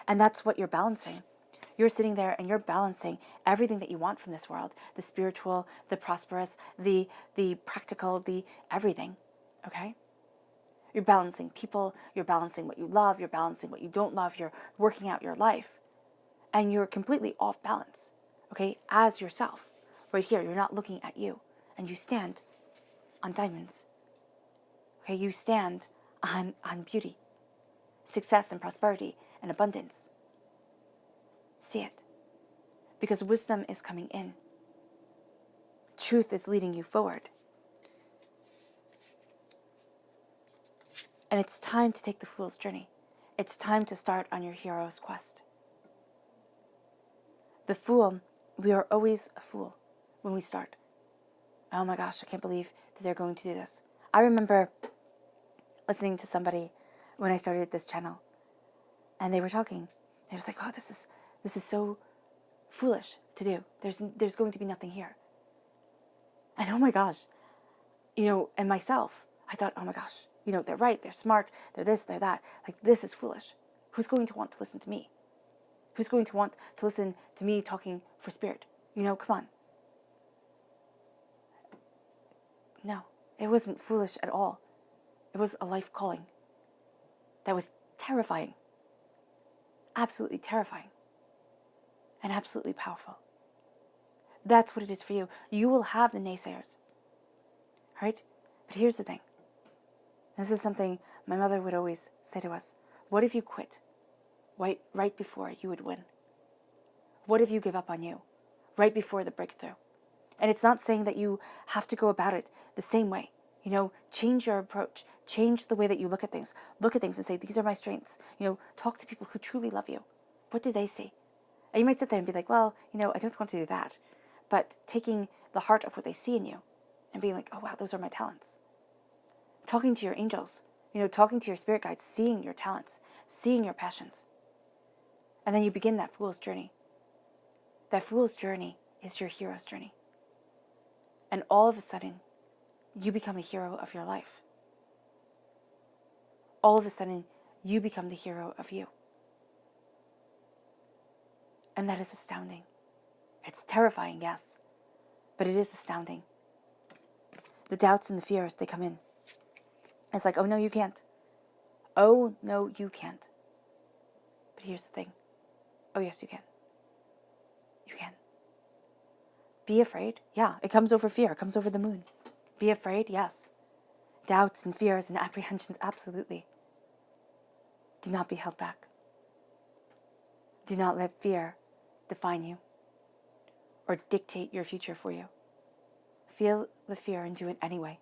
And that's what you're balancing. You're sitting there and you're balancing everything that you want from this world, the spiritual, the prosperous, the practical, the everything, okay? You're balancing people, you're balancing what you love, you're balancing what you don't love, you're working out your life, and you're completely off balance, okay, as yourself. Right here, you're not looking at you, and you stand on diamonds. Okay, you stand on beauty, success and prosperity and abundance. See it. Because wisdom is coming in. Truth is leading you forward. And it's time to take the fool's journey. It's time to start on your hero's quest. The fool, we are always a fool when we start. Oh my gosh, I can't believe that they're going to do this. I remember listening to somebody when I started this channel, and they were talking. It was like, oh, this is so foolish to do. There's going to be nothing here. And oh my gosh, and myself, I thought, oh my gosh, they're right, they're smart, they're this, they're that. Like, this is foolish. Who's going to want to listen to me? Who's going to want to listen to me talking for spirit? Come on. No, it wasn't foolish at all. It was a life calling that was terrifying, absolutely terrifying, and absolutely powerful. That's what it is for you. You will have the naysayers, right? But here's the thing. This is something my mother would always say to us. What if you quit right before you would win? What if you give up on you right before the breakthrough? And it's not saying that you have to go about it the same way. Change your approach. Change the way that you look at things. Look at things and say, these are my strengths. Talk to people who truly love you. What do they see? And you might sit there and be like, well, I don't want to do that. But taking the heart of what they see in you and being like, oh, wow, those are my talents. Talking to your angels, talking to your spirit guides, seeing your talents, seeing your passions. And then you begin that fool's journey. That fool's journey is your hero's journey. And all of a sudden, you become a hero of your life. All of a sudden, you become the hero of you. And that is astounding. It's terrifying, yes, but it is astounding. The doubts and the fears, they come in. It's like, oh, no, you can't. Oh, no, you can't. But here's the thing. Oh, yes, you can. You can. Be afraid. Yeah, it comes over fear. It comes over the moon. Be afraid, yes. Doubts and fears and apprehensions, absolutely. Do not be held back. Do not let fear define you or dictate your future for you. Feel the fear and do it anyway.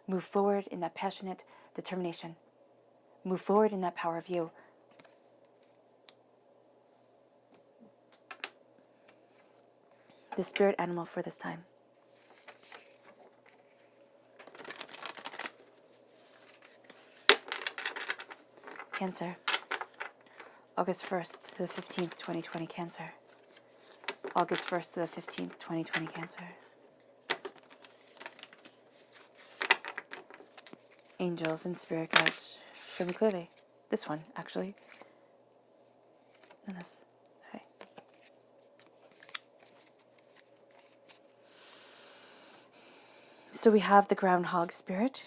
Move forward in that passionate determination. Move forward in that power of you. The spirit animal for this time. Cancer. August 1st to the 15th, 2020, Cancer. August 1st to the 15th, 2020, Cancer. Angels and spirit guides, show me clearly. This one, actually. And this. Okay. So we have the groundhog spirit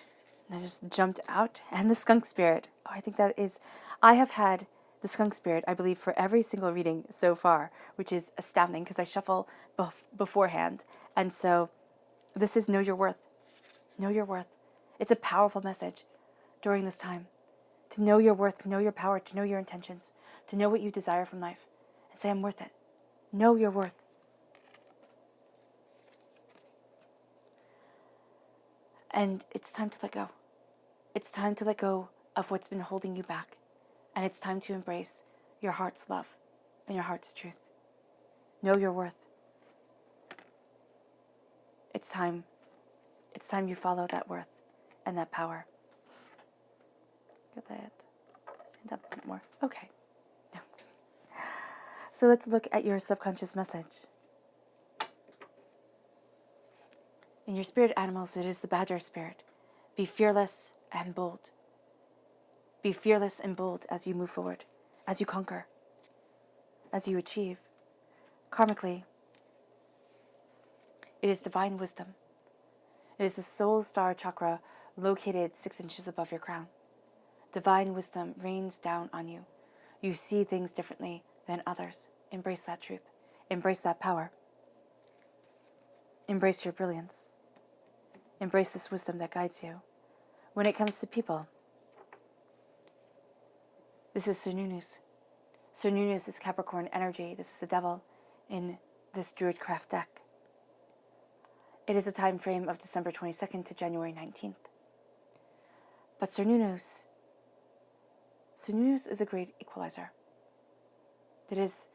that just jumped out, and the skunk spirit. Oh, I think that is... I have had the skunk spirit, I believe, for every single reading so far, which is astounding because I shuffle beforehand. And so this is know your worth. Know your worth. It's a powerful message during this time. To know your worth, to know your power, to know your intentions, to know what you desire from life, and say, I'm worth it. Know your worth. And it's time to let go. It's time to let go of what's been holding you back. And it's time to embrace your heart's love and your heart's truth. Know your worth. It's time. It's time you follow that worth and that power. Get that. Stand up a bit more. Okay. No. So let's look at your subconscious message. In your spirit animals, it is the badger spirit. Be fearless and bold. Be fearless and bold as you move forward, as you conquer, as you achieve. Karmically, it is divine wisdom. It is the soul star chakra located 6 inches above your crown. Divine wisdom rains down on you. You see things differently than others. Embrace that truth. Embrace that power. Embrace your brilliance. Embrace this wisdom that guides you. When it comes to people, this is Cernunnos. Cernunnos is Capricorn energy. This is the devil in this Druidcraft deck. It is a time frame of December 22nd to January 19th. But Cernunnos is a great equalizer. It is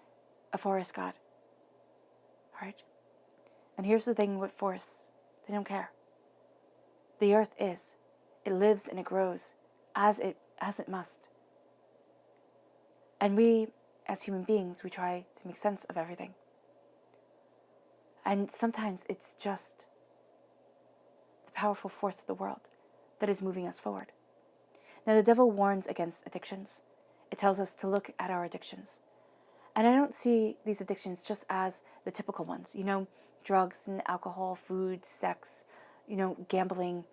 a forest god. All right? And here's the thing with forests. They don't care. The earth is. It lives and it grows as it must. And we, as human beings, we try to make sense of everything. And sometimes it's just the powerful force of the world that is moving us forward. Now, the devil warns against addictions. It tells us to look at our addictions. And I don't see these addictions just as the typical ones. Drugs and alcohol, food, sex, gambling,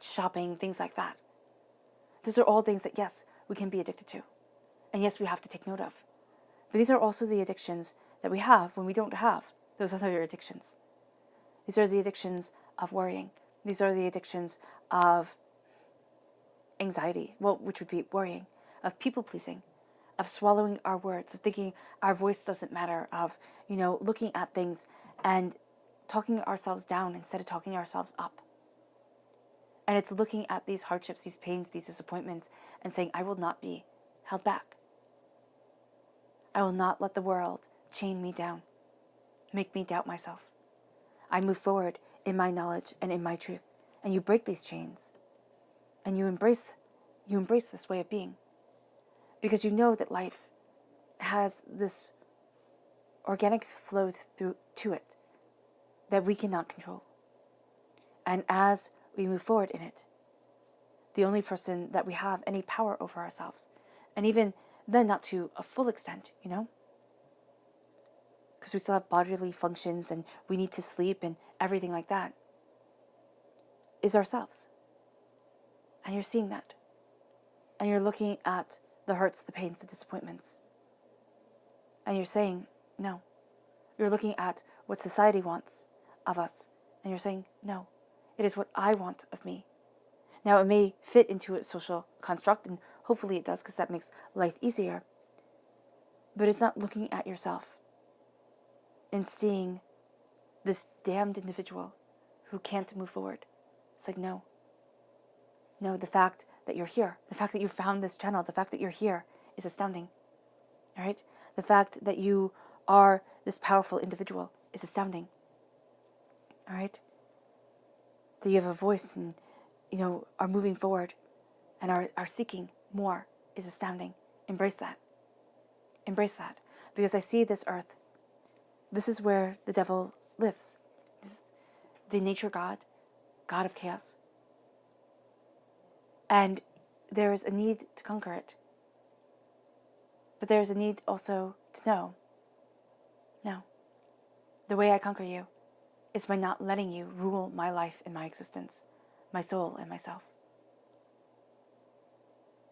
shopping, things like that. Those are all things that, yes, we can be addicted to. And yes, we have to take note of. But these are also the addictions that we have when we don't have those other addictions. These are the addictions of worrying. These are the addictions of anxiety, which would be worrying, of people-pleasing, of swallowing our words, of thinking our voice doesn't matter, of, looking at things and talking ourselves down instead of talking ourselves up. And it's looking at these hardships, these pains, these disappointments, and saying, I will not be held back. I will not let the world chain me down, make me doubt myself. I move forward in my knowledge and in my truth. And you break these chains. And you embrace this way of being. Because you know that life has this organic flow through to it that we cannot control. And as we move forward in it, the only person that we have any power over ourselves, and even then not to a full extent, because we still have bodily functions and we need to sleep and everything like that, is ourselves. And you're seeing that. And you're looking at the hurts, the pains, the disappointments. And you're saying, no. You're looking at what society wants of us. And you're saying, no. It is what I want of me. Now, it may fit into a social construct, and hopefully it does, because that makes life easier. But it's not looking at yourself and seeing this damned individual who can't move forward. It's like, no. No, the fact that you're here, the fact that you found this channel, the fact that you're here is astounding. All right? The fact that you are this powerful individual is astounding. All right? That you have a voice and, are moving forward and are seeking more is astounding. Embrace that. Embrace that. Because I see this earth. This is where the devil lives. This is the nature God, God of chaos. And there is a need to conquer it. But there is a need also to know, no, the way I conquer you is by not letting you rule my life and my existence, my soul and myself.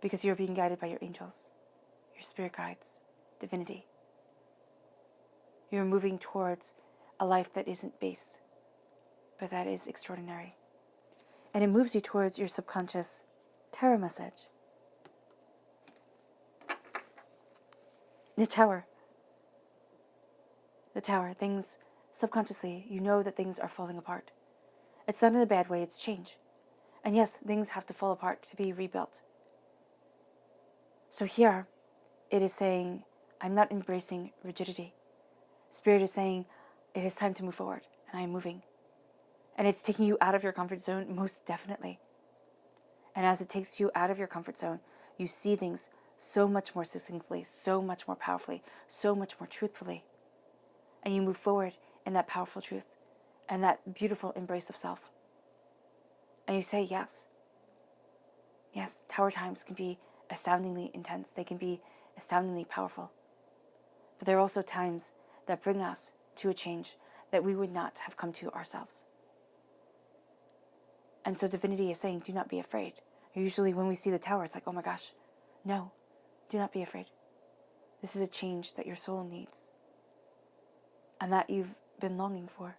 Because you're being guided by your angels, your spirit guides, divinity. You're moving towards a life that isn't base, but that is extraordinary. And it moves you towards your subconscious tarot message. The Tower. The Tower. Things, subconsciously, you know that things are falling apart. It's not in a bad way, it's change. And yes, things have to fall apart to be rebuilt. So here, it is saying, I'm not embracing rigidity. Spirit is saying, it is time to move forward, and I am moving. And it's taking you out of your comfort zone, most definitely. And as it takes you out of your comfort zone, you see things so much more succinctly, so much more powerfully, so much more truthfully. And you move forward in that powerful truth and that beautiful embrace of self. And you say, yes. Yes, tower times can be astoundingly intense. They can be astoundingly powerful. But there are also times that bring us to a change that we would not have come to ourselves. And so divinity is saying, do not be afraid. Usually when we see the tower, it's like, oh my gosh, no, do not be afraid. This is a change that your soul needs and that you've been longing for.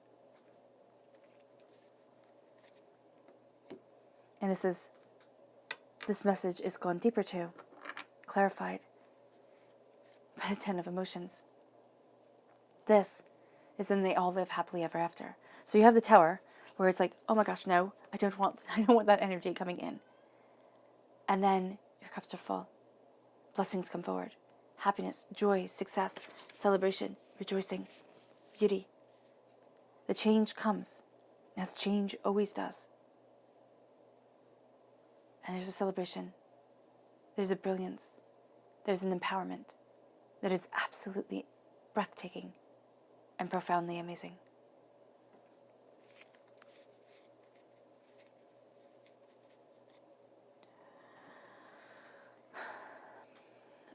And this message is gone deeper to, clarified by the 10 of emotions. This is then they all live happily ever after. So you have the tower where it's like, oh my gosh, no, I don't want that energy coming in. And then your cups are full. Blessings come forward. Happiness, joy, success, celebration, rejoicing, beauty. The change comes, as change always does. And there's a celebration. There's a brilliance. There's an empowerment that is absolutely breathtaking and profoundly amazing.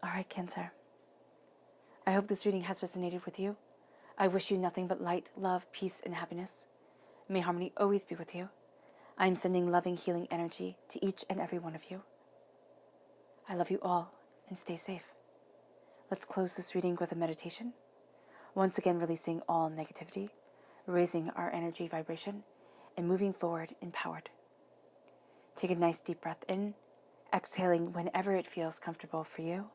All right, Cancer. I hope this reading has resonated with you. I wish you nothing but light, love, peace, and happiness. May harmony always be with you. I am sending loving, healing energy to each and every one of you. I love you all, and stay safe. Let's close this reading with a meditation. Once again, releasing all negativity, raising our energy vibration, and moving forward empowered. Take a nice deep breath in, exhaling whenever it feels comfortable for you,